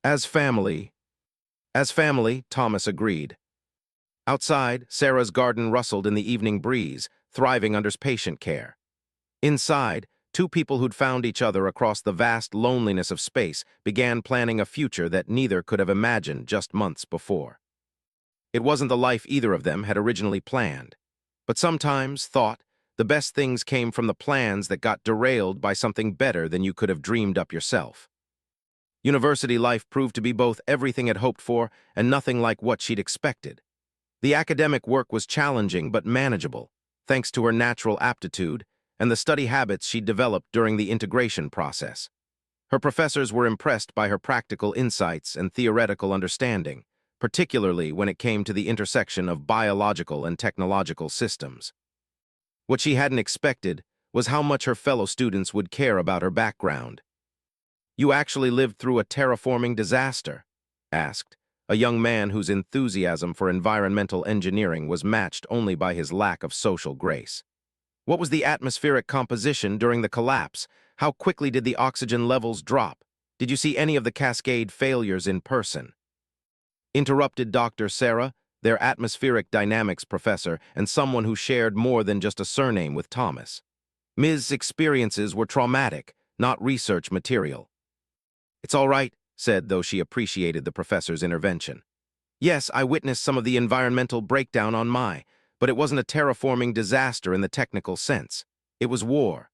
As family, Thomas agreed. Outside, Sarah's garden rustled in the evening breeze, thriving under patient care. Inside, two people who'd found each other across the vast loneliness of space began planning a future that neither could have imagined just months before. It wasn't the life either of them had originally planned, but sometimes, thought, the best things came from the plans that got derailed by something better than you could have dreamed up yourself. University life proved to be both everything I'd hoped for and nothing like what she'd expected. The academic work was challenging but manageable, thanks to her natural aptitude and the study habits she'd developed during the integration process. Her professors were impressed by her practical insights and theoretical understanding, particularly when it came to the intersection of biological and technological systems. What she hadn't expected was how much her fellow students would care about her background. "You actually lived through a terraforming disaster?" asked a young man whose enthusiasm for environmental engineering was matched only by his lack of social grace. "What was the atmospheric composition during the collapse? How quickly did the oxygen levels drop? Did you see any of the cascade failures in person?" Interrupted Dr. Sarah, their atmospheric dynamics professor and someone who shared more than just a surname with Thomas. Ms. experiences were traumatic, not research material. "It's all right," said, though she appreciated the professor's intervention. "Yes, I witnessed some of the environmental breakdown on but it wasn't a terraforming disaster in the technical sense. It was war.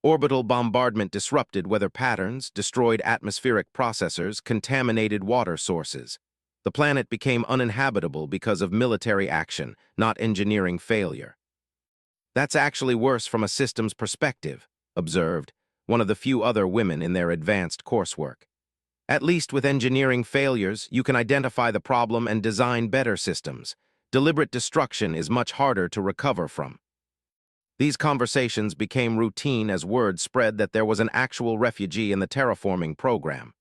Orbital bombardment disrupted weather patterns, destroyed atmospheric processors, contaminated water sources. The planet became uninhabitable because of military action, not engineering failure." "That's actually worse from a systems perspective," observed one of the few other women in their advanced coursework. "At least with engineering failures, you can identify the problem and design better systems. Deliberate destruction is much harder to recover from." These conversations became routine as word spread that there was an actual refugee in the terraforming program.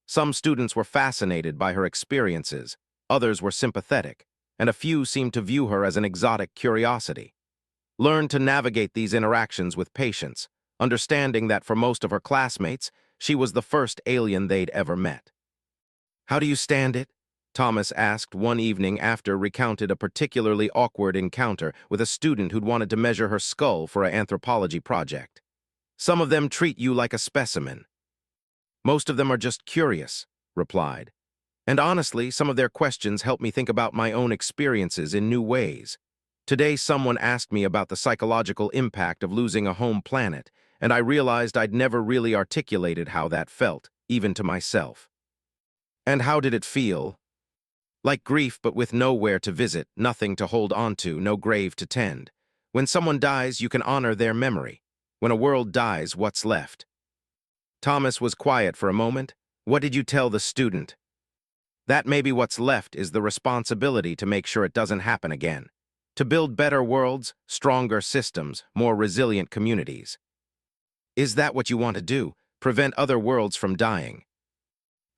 Some students were fascinated by her experiences, others were sympathetic, and a few seemed to view her as an exotic curiosity. Learn to navigate these interactions with patience, understanding that for most of her classmates, she was the first alien they'd ever met. "How do you stand it?" Thomas asked one evening after recounted a particularly awkward encounter with a student who'd wanted to measure her skull for an anthropology project. "Some of them treat you like a specimen." "Most of them are just curious," replied. "And honestly, some of their questions help me think about my own experiences in new ways. Today, someone asked me about the psychological impact of losing a home planet, and I realized I'd never really articulated how that felt, even to myself." "And how did it feel?" "Like grief, but with nowhere to visit, nothing to hold onto, no grave to tend. When someone dies, you can honor their memory. When a world dies, what's left?" Thomas was quiet for a moment. "What did you tell the student?" "That maybe what's left is the responsibility to make sure it doesn't happen again. To build better worlds, stronger systems, more resilient communities." "Is that what you want to do? Prevent other worlds from dying?"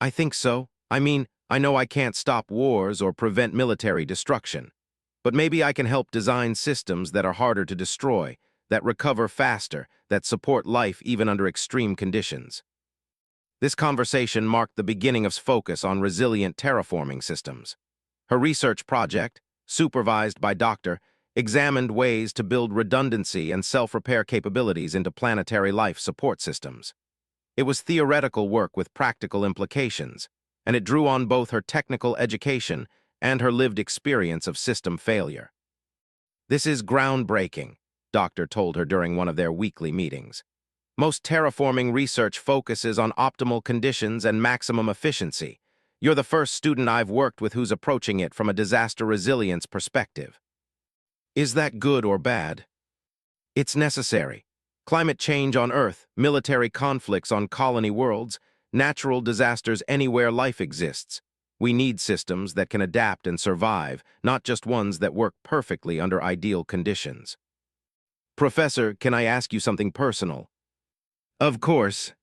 "I think so. I know I can't stop wars or prevent military destruction. But maybe I can help design systems that are harder to destroy, that recover faster, that support life even under extreme conditions." This conversation marked the beginning of focus on resilient terraforming systems. Her research project, supervised by Dr., examined ways to build redundancy and self-repair capabilities into planetary life support systems. It was theoretical work with practical implications, and it drew on both her technical education and her lived experience of system failure. "This is groundbreaking," Doctor told her during one of their weekly meetings. "Most terraforming research focuses on optimal conditions and maximum efficiency. You're the first student I've worked with who's approaching it from a disaster resilience perspective." "Is that good or bad?" It's necessary. Climate change on Earth, military conflicts on colony worlds, natural disasters anywhere life exists. We need systems that can adapt and survive, not just ones that work perfectly under ideal conditions. Professor, can I ask you something personal? Of course.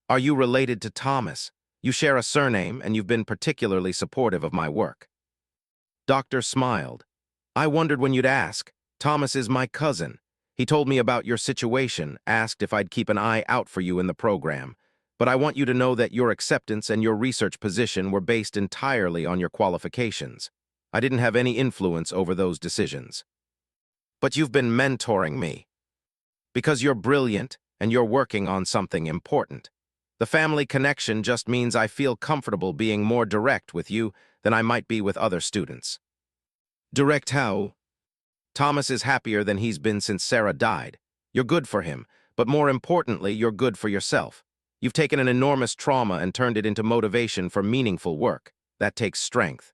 Are you related to Thomas? You share a surname, and you've been particularly supportive of my work. Doctor smiled. I wondered when you'd ask. Thomas is my cousin. He told me about your situation, asked if I'd keep an eye out for you in the program. But I want you to know that your acceptance and your research position were based entirely on your qualifications. I didn't have any influence over those decisions. But you've been mentoring me. Because you're brilliant and you're working on something important. The family connection just means I feel comfortable being more direct with you than I might be with other students. Direct how? Thomas is happier than he's been since Sarah died. You're good for him, but more importantly, you're good for yourself. You've taken an enormous trauma and turned it into motivation for meaningful work. That takes strength.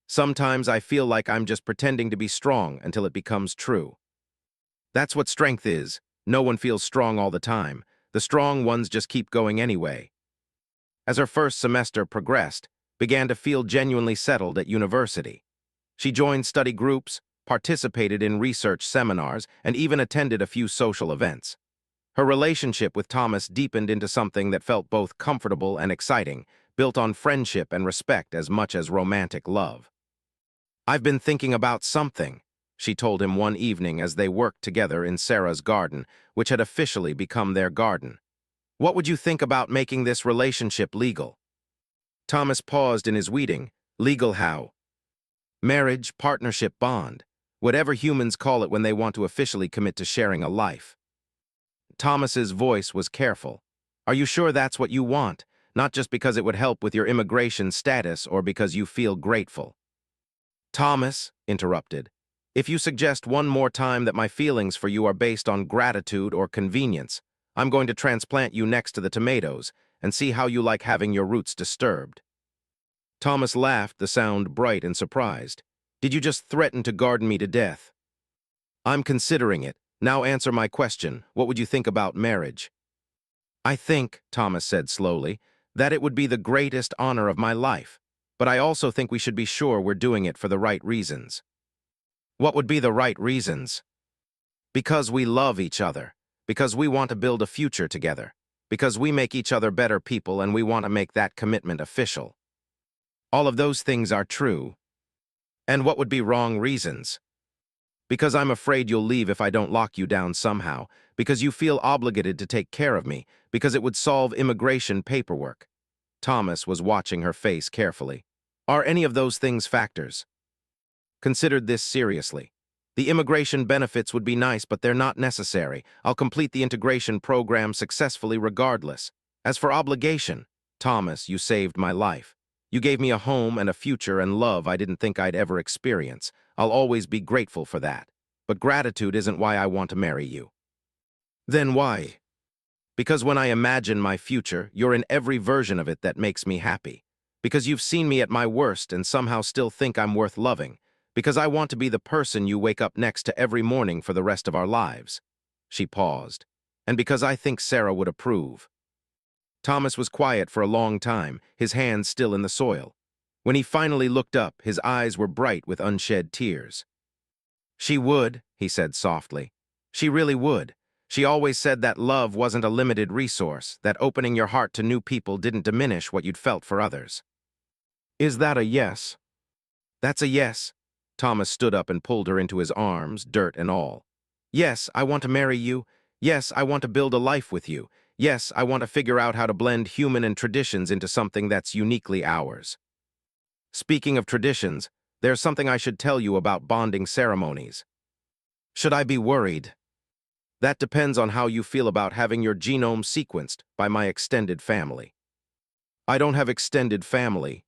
Sometimes I feel like I'm just pretending to be strong until it becomes true. That's what strength is. No one feels strong all the time. The strong ones just keep going anyway. As her first semester progressed, began to feel genuinely settled at university. She joined study groups, participated in research seminars, and even attended a few social events. Her relationship with Thomas deepened into something that felt both comfortable and exciting, built on friendship and respect as much as romantic love. I've been thinking about something, she told him one evening as they worked together in Sarah's garden, which had officially become their garden. What would you think about making this relationship legal? Thomas paused in his weeding. Legal how? Marriage, partnership, bond. Whatever humans call it when they want to officially commit to sharing a life. Thomas's voice was careful. Are you sure that's what you want? Not just because it would help with your immigration status or because you feel grateful. Thomas interrupted. If you suggest one more time that my feelings for you are based on gratitude or convenience, I'm going to transplant you next to the tomatoes and see how you like having your roots disturbed. Thomas laughed, the sound bright and surprised. Did you just threaten to garden me to death? I'm considering it. Now answer my question. What would you think about marriage? I think, Thomas said slowly, that it would be the greatest honor of my life. But I also think we should be sure we're doing it for the right reasons. What would be the right reasons? Because we love each other. Because we want to build a future together. Because we make each other better people and we want to make that commitment official. All of those things are true. And what would be wrong reasons? Because I'm afraid you'll leave if I don't lock you down somehow, because you feel obligated to take care of me, because it would solve immigration paperwork. Thomas was watching her face carefully. Are any of those things factors? Considered this seriously. The immigration benefits would be nice, but they're not necessary. I'll complete the integration program successfully regardless. As for obligation, Thomas, you saved my life. You gave me a home and a future and love I didn't think I'd ever experience. I'll always be grateful for that. But gratitude isn't why I want to marry you. Then why? Because when I imagine my future, you're in every version of it that makes me happy. Because you've seen me at my worst and somehow still think I'm worth loving. Because I want to be the person you wake up next to every morning for the rest of our lives. She paused. And because I think Sarah would approve. Thomas was quiet for a long time, his hands still in the soil. When he finally looked up, his eyes were bright with unshed tears. She would, he said softly. She really would. She always said that love wasn't a limited resource, that opening your heart to new people didn't diminish what you'd felt for others. Is that a yes? That's a yes. Thomas stood up and pulled her into his arms, dirt and all. Yes, I want to marry you. Yes, I want to build a life with you. Yes, I want to figure out how to blend human and traditions into something that's uniquely ours. Speaking of traditions, there's something I should tell you about bonding ceremonies. Should I be worried? That depends on how you feel about having your genome sequenced by my extended family. I don't have extended family.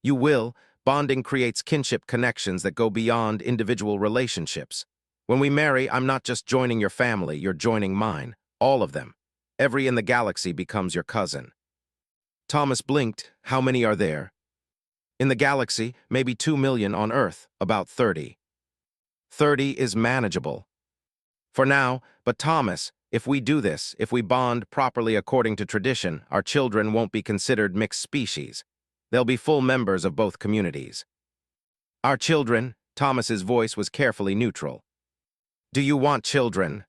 You will. Bonding creates kinship connections that go beyond individual relationships. When we marry, I'm not just joining your family, you're joining mine. All of them. Every in the galaxy becomes your cousin. Thomas blinked. How many are there? In the galaxy, maybe 2 million on Earth, about 30. 30 is manageable. For now, but Thomas, if we do this, if we bond properly according to tradition, our children won't be considered mixed species. They'll be full members of both communities. Our children, Thomas's voice was carefully neutral. Do you want children?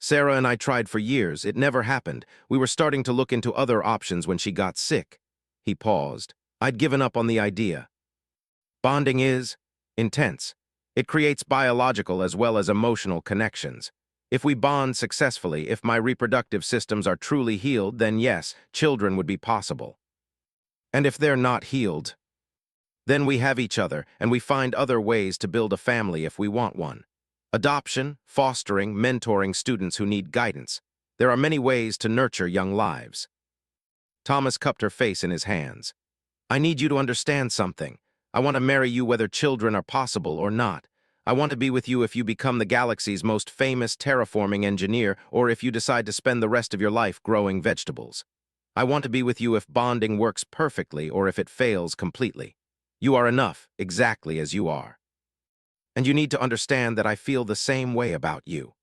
Sarah and I tried for years. It never happened. We were starting to look into other options when she got sick. He paused. I'd given up on the idea. Bonding is intense. It creates biological as well as emotional connections. If we bond successfully, if my reproductive systems are truly healed, then yes, children would be possible. And if they're not healed, then we have each other, and we find other ways to build a family if we want one. Adoption, fostering, mentoring students who need guidance. There are many ways to nurture young lives. Thomas cupped her face in his hands. I need you to understand something. I want to marry you whether children are possible or not. I want to be with you if you become the galaxy's most famous terraforming engineer or if you decide to spend the rest of your life growing vegetables. I want to be with you if bonding works perfectly or if it fails completely. You are enough, exactly as you are. And you need to understand that I feel the same way about you.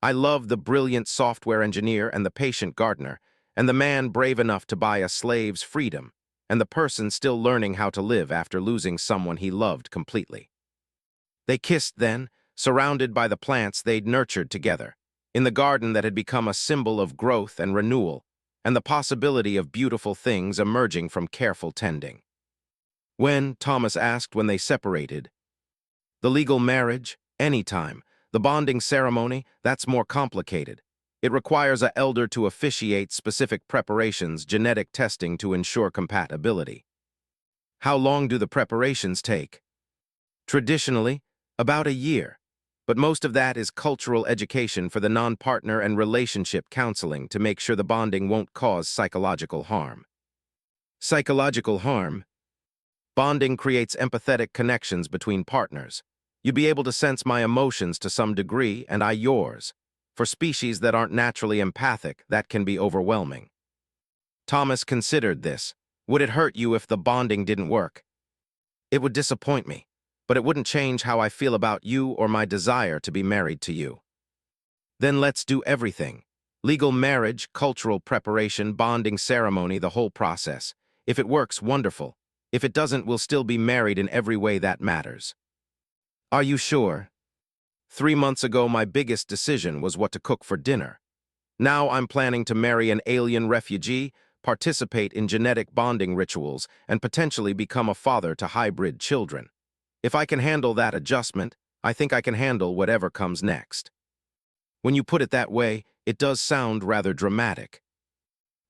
I love the brilliant software engineer and the patient gardener, and the man brave enough to buy a slave's freedom, and the person still learning how to live after losing someone he loved completely. They kissed then, surrounded by the plants they'd nurtured together, in the garden that had become a symbol of growth and renewal, and the possibility of beautiful things emerging from careful tending. When, Thomas asked when they separated, the legal marriage, anytime. The bonding ceremony, that's more complicated. It requires an elder to officiate specific preparations, genetic testing to ensure compatibility. How long do the preparations take? Traditionally, about a year. But most of that is cultural education for the non-partner and relationship counseling to make sure the bonding won't cause psychological harm. Psychological harm? Bonding creates empathetic connections between partners. You'd be able to sense my emotions to some degree, and I yours. For species that aren't naturally empathic, that can be overwhelming. Thomas considered this. Would it hurt you if the bonding didn't work? It would disappoint me, but it wouldn't change how I feel about you or my desire to be married to you. Then let's do everything. Legal marriage, cultural preparation, bonding ceremony, the whole process. If it works, wonderful. If it doesn't, we'll still be married in every way that matters. Are you sure? 3 months ago, my biggest decision was what to cook for dinner. Now I'm planning to marry an alien refugee, participate in genetic bonding rituals, and potentially become a father to hybrid children. If I can handle that adjustment, I think I can handle whatever comes next. When you put it that way, it does sound rather dramatic.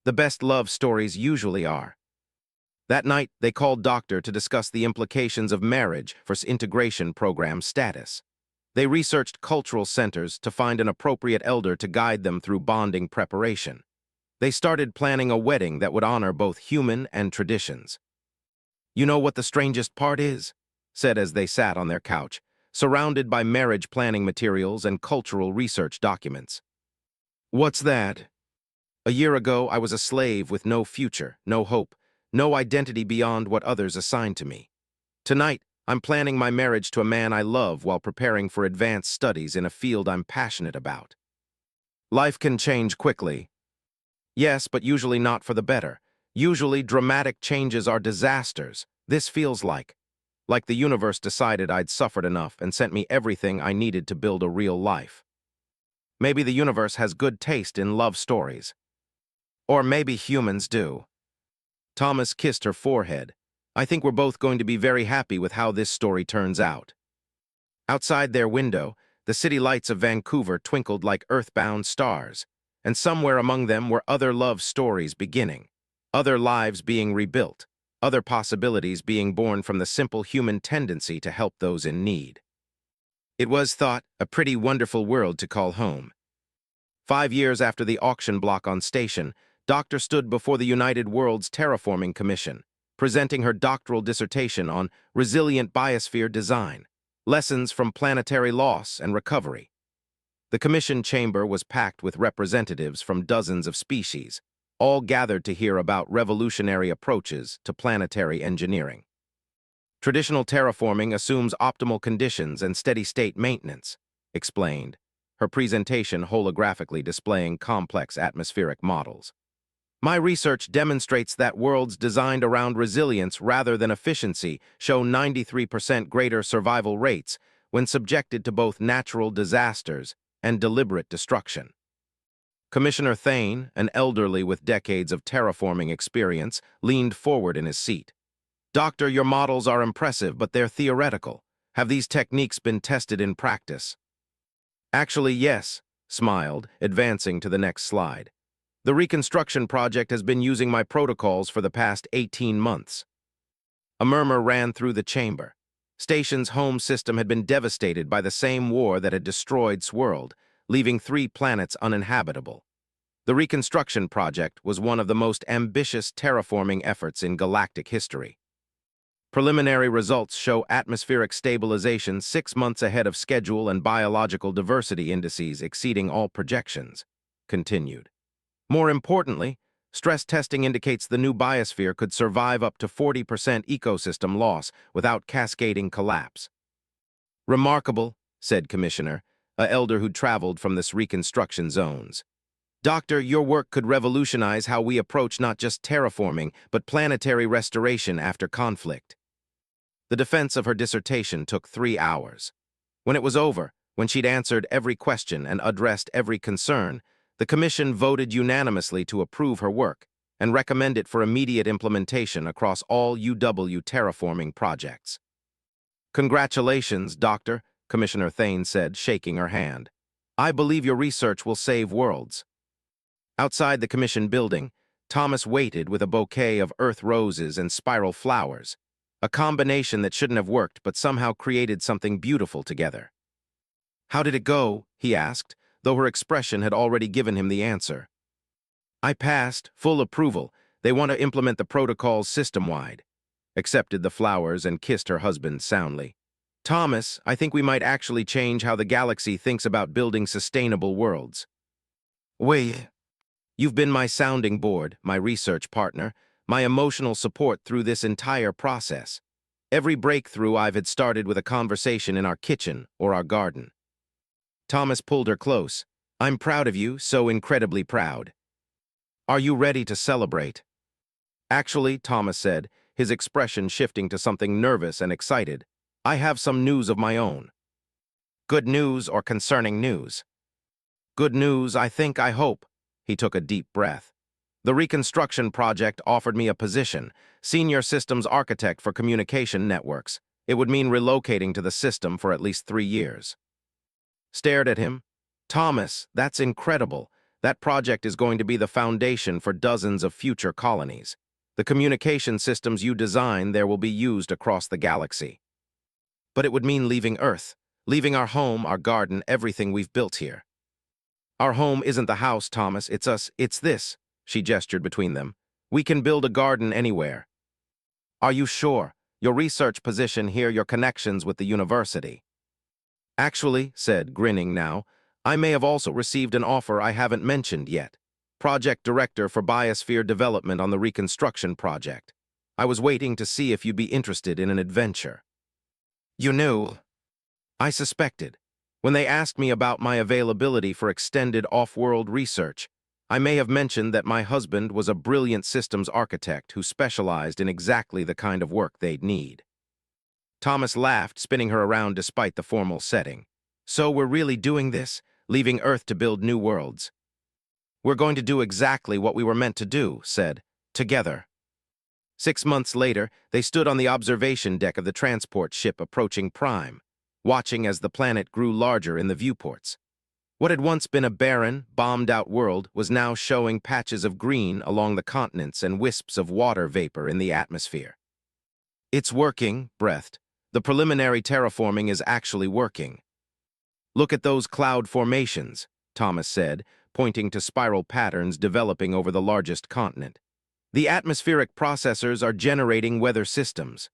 The best love stories usually are. That night, they called doctor to discuss the implications of marriage for integration program status. They researched cultural centers to find an appropriate elder to guide them through bonding preparation. They started planning a wedding that would honor both human and traditions. You know what the strangest part is? Said as they sat on their couch, surrounded by marriage planning materials and cultural research documents. What's that? A year ago, I was a slave with no future, no hope, no identity beyond what others assigned to me. Tonight, I'm planning my marriage to a man I love while preparing for advanced studies in a field I'm passionate about. Life can change quickly. Yes, but usually not for the better. Usually, dramatic changes are disasters. This feels like the universe decided I'd suffered enough and sent me everything I needed to build a real life. Maybe the universe has good taste in love stories. Or maybe humans do. Thomas kissed her forehead. I think we're both going to be very happy with how this story turns out. Outside their window, the city lights of Vancouver twinkled like earthbound stars, and somewhere among them were other love stories beginning, other lives being rebuilt, other possibilities being born from the simple human tendency to help those in need. It was thought a pretty wonderful world to call home. 5 years after the auction block on station, Doctor stood before the United Worlds Terraforming Commission, presenting her doctoral dissertation on resilient biosphere design, lessons from planetary loss and recovery. The commission chamber was packed with representatives from dozens of species, all gathered to hear about revolutionary approaches to planetary engineering. Traditional terraforming assumes optimal conditions and steady-state maintenance, explained, her presentation holographically displaying complex atmospheric models. My research demonstrates that worlds designed around resilience rather than efficiency show 93% greater survival rates when subjected to both natural disasters and deliberate destruction. Commissioner Thane, an elderly with decades of terraforming experience, leaned forward in his seat. Doctor, your models are impressive, but they're theoretical. Have these techniques been tested in practice? Actually, yes, smiled, advancing to the next slide. The reconstruction project has been using my protocols for the past 18 months. A murmur ran through the chamber. Station's home system had been devastated by the same war that had destroyed Sworld, leaving 3 planets uninhabitable. The reconstruction project was one of the most ambitious terraforming efforts in galactic history. Preliminary results show atmospheric stabilization 6 months ahead of schedule and biological diversity indices exceeding all projections. Continued. More importantly, stress testing indicates the new biosphere could survive up to 40% ecosystem loss without cascading collapse. Remarkable, said Commissioner, a elder who'd traveled from this reconstruction zones. Doctor, your work could revolutionize how we approach not just terraforming, but planetary restoration after conflict. The defense of her dissertation took 3 hours. When it was over, when she'd answered every question and addressed every concern, the Commission voted unanimously to approve her work and recommend it for immediate implementation across all UW terraforming projects. Congratulations, Doctor, Commissioner Thane said, shaking her hand. I believe your research will save worlds. Outside the Commission building, Thomas waited with a bouquet of earth roses and spiral flowers, a combination that shouldn't have worked but somehow created something beautiful together. How did it go? He asked, though her expression had already given him the answer. I passed, full approval. They want to implement the protocols system-wide. Accepted the flowers and kissed her husband soundly. Thomas, I think we might actually change how the galaxy thinks about building sustainable worlds. Wait. You've been my sounding board, my research partner, my emotional support through this entire process. Every breakthrough I've had started with a conversation in our kitchen or our garden. Thomas pulled her close. I'm proud of you, so incredibly proud. Are you ready to celebrate? Actually, Thomas said, his expression shifting to something nervous and excited. I have some news of my own. Good news or concerning news? Good news, I think, I hope. He took a deep breath. The reconstruction project offered me a position, senior systems architect for communication networks. It would mean relocating to the system for at least 3 years. Stared at him. Thomas, that's incredible. That project is going to be the foundation for dozens of future colonies. The communication systems you design there will be used across the galaxy. But it would mean leaving Earth, leaving our home, our garden, everything we've built here. Our home isn't the house, Thomas, it's us, it's this, she gestured between them. We can build a garden anywhere. Are you sure? Your research position here, your connections with the university. Actually, said, grinning now, I may have also received an offer I haven't mentioned yet. Project Director for Biosphere Development on the Reconstruction Project. I was waiting to see if you'd be interested in an adventure. You knew? I suspected. When they asked me about my availability for extended off-world research, I may have mentioned that my husband was a brilliant systems architect who specialized in exactly the kind of work they'd need. Thomas laughed, spinning her around despite the formal setting. So we're really doing this, leaving Earth to build new worlds. We're going to do exactly what we were meant to do, said, together. 6 months later, they stood on the observation deck of the transport ship approaching Prime, watching as the planet grew larger in the viewports. What had once been a barren, bombed-out world was now showing patches of green along the continents and wisps of water vapor in the atmosphere. It's working, breathed. The preliminary terraforming is actually working. Look at those cloud formations, Thomas said, pointing to spiral patterns developing over the largest continent. The atmospheric processors are generating weather systems.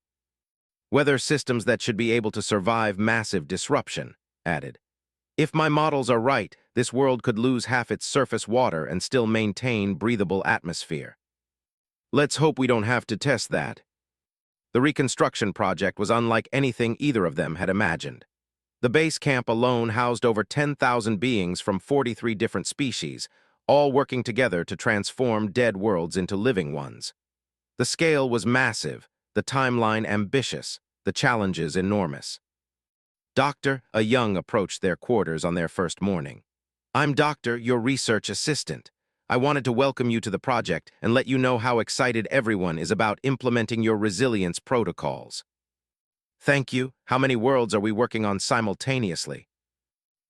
Weather systems that should be able to survive massive disruption, added. If my models are right, this world could lose half its surface water and still maintain breathable atmosphere. Let's hope we don't have to test that. The reconstruction project was unlike anything either of them had imagined. The base camp alone housed over 10,000 beings from 43 different species, all working together to transform dead worlds into living ones. The scale was massive, the timeline ambitious, the challenges enormous. Doctor, a young approached their quarters on their first morning. I'm Doctor, your research assistant. I wanted to welcome you to the project and let you know how excited everyone is about implementing your resilience protocols. Thank you. How many worlds are we working on simultaneously?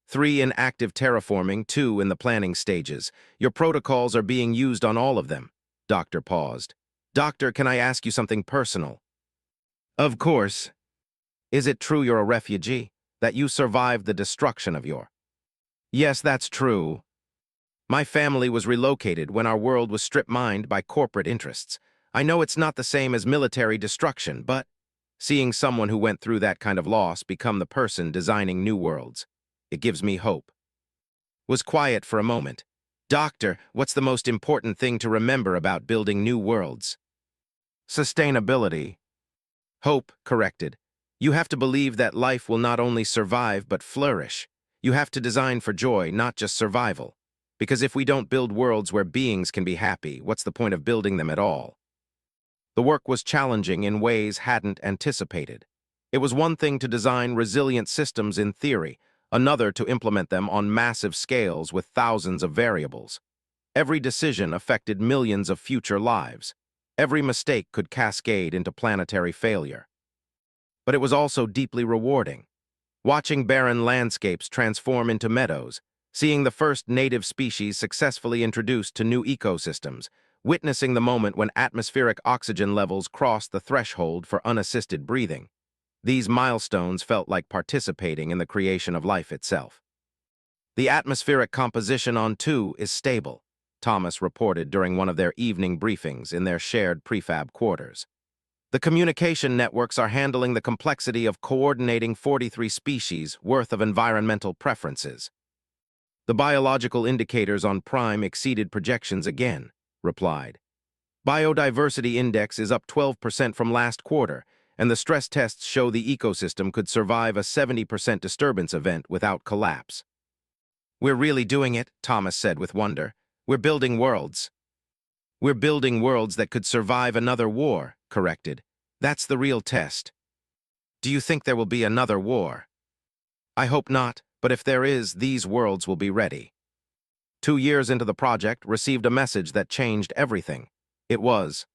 3 in active terraforming, 2 in the planning stages. Your protocols are being used on all of them. Doctor paused. Doctor, can I ask you something personal? Of course. Is it true you're a refugee? That you survived the destruction of your... Yes, that's true. My family was relocated when our world was strip-mined by corporate interests. I know it's not the same as military destruction, but seeing someone who went through that kind of loss become the person designing new worlds, it gives me hope. Was quiet for a moment. Doctor, what's the most important thing to remember about building new worlds? Sustainability. Hope, corrected. You have to believe that life will not only survive but flourish. You have to design for joy, not just survival. Because if we don't build worlds where beings can be happy, what's the point of building them at all? The work was challenging in ways hadn't anticipated. It was one thing to design resilient systems in theory, another to implement them on massive scales with thousands of variables. Every decision affected millions of future lives. Every mistake could cascade into planetary failure. But it was also deeply rewarding. Watching barren landscapes transform into meadows, seeing the first native species successfully introduced to new ecosystems, witnessing the moment when atmospheric oxygen levels crossed the threshold for unassisted breathing. These milestones felt like participating in the creation of life itself. The atmospheric composition on 2 is stable, Thomas reported during one of their evening briefings in their shared prefab quarters. The communication networks are handling the complexity of coordinating 43 species worth of environmental preferences. The biological indicators on Prime exceeded projections again, replied. Biodiversity index is up 12% from last quarter, and the stress tests show the ecosystem could survive a 70% disturbance event without collapse. We're really doing it, Thomas said with wonder. We're building worlds. We're building worlds that could survive another war, corrected. That's the real test. Do you think there will be another war? I hope not, but if there is, these worlds will be ready. 2 years into the project, received a message that changed everything. It was,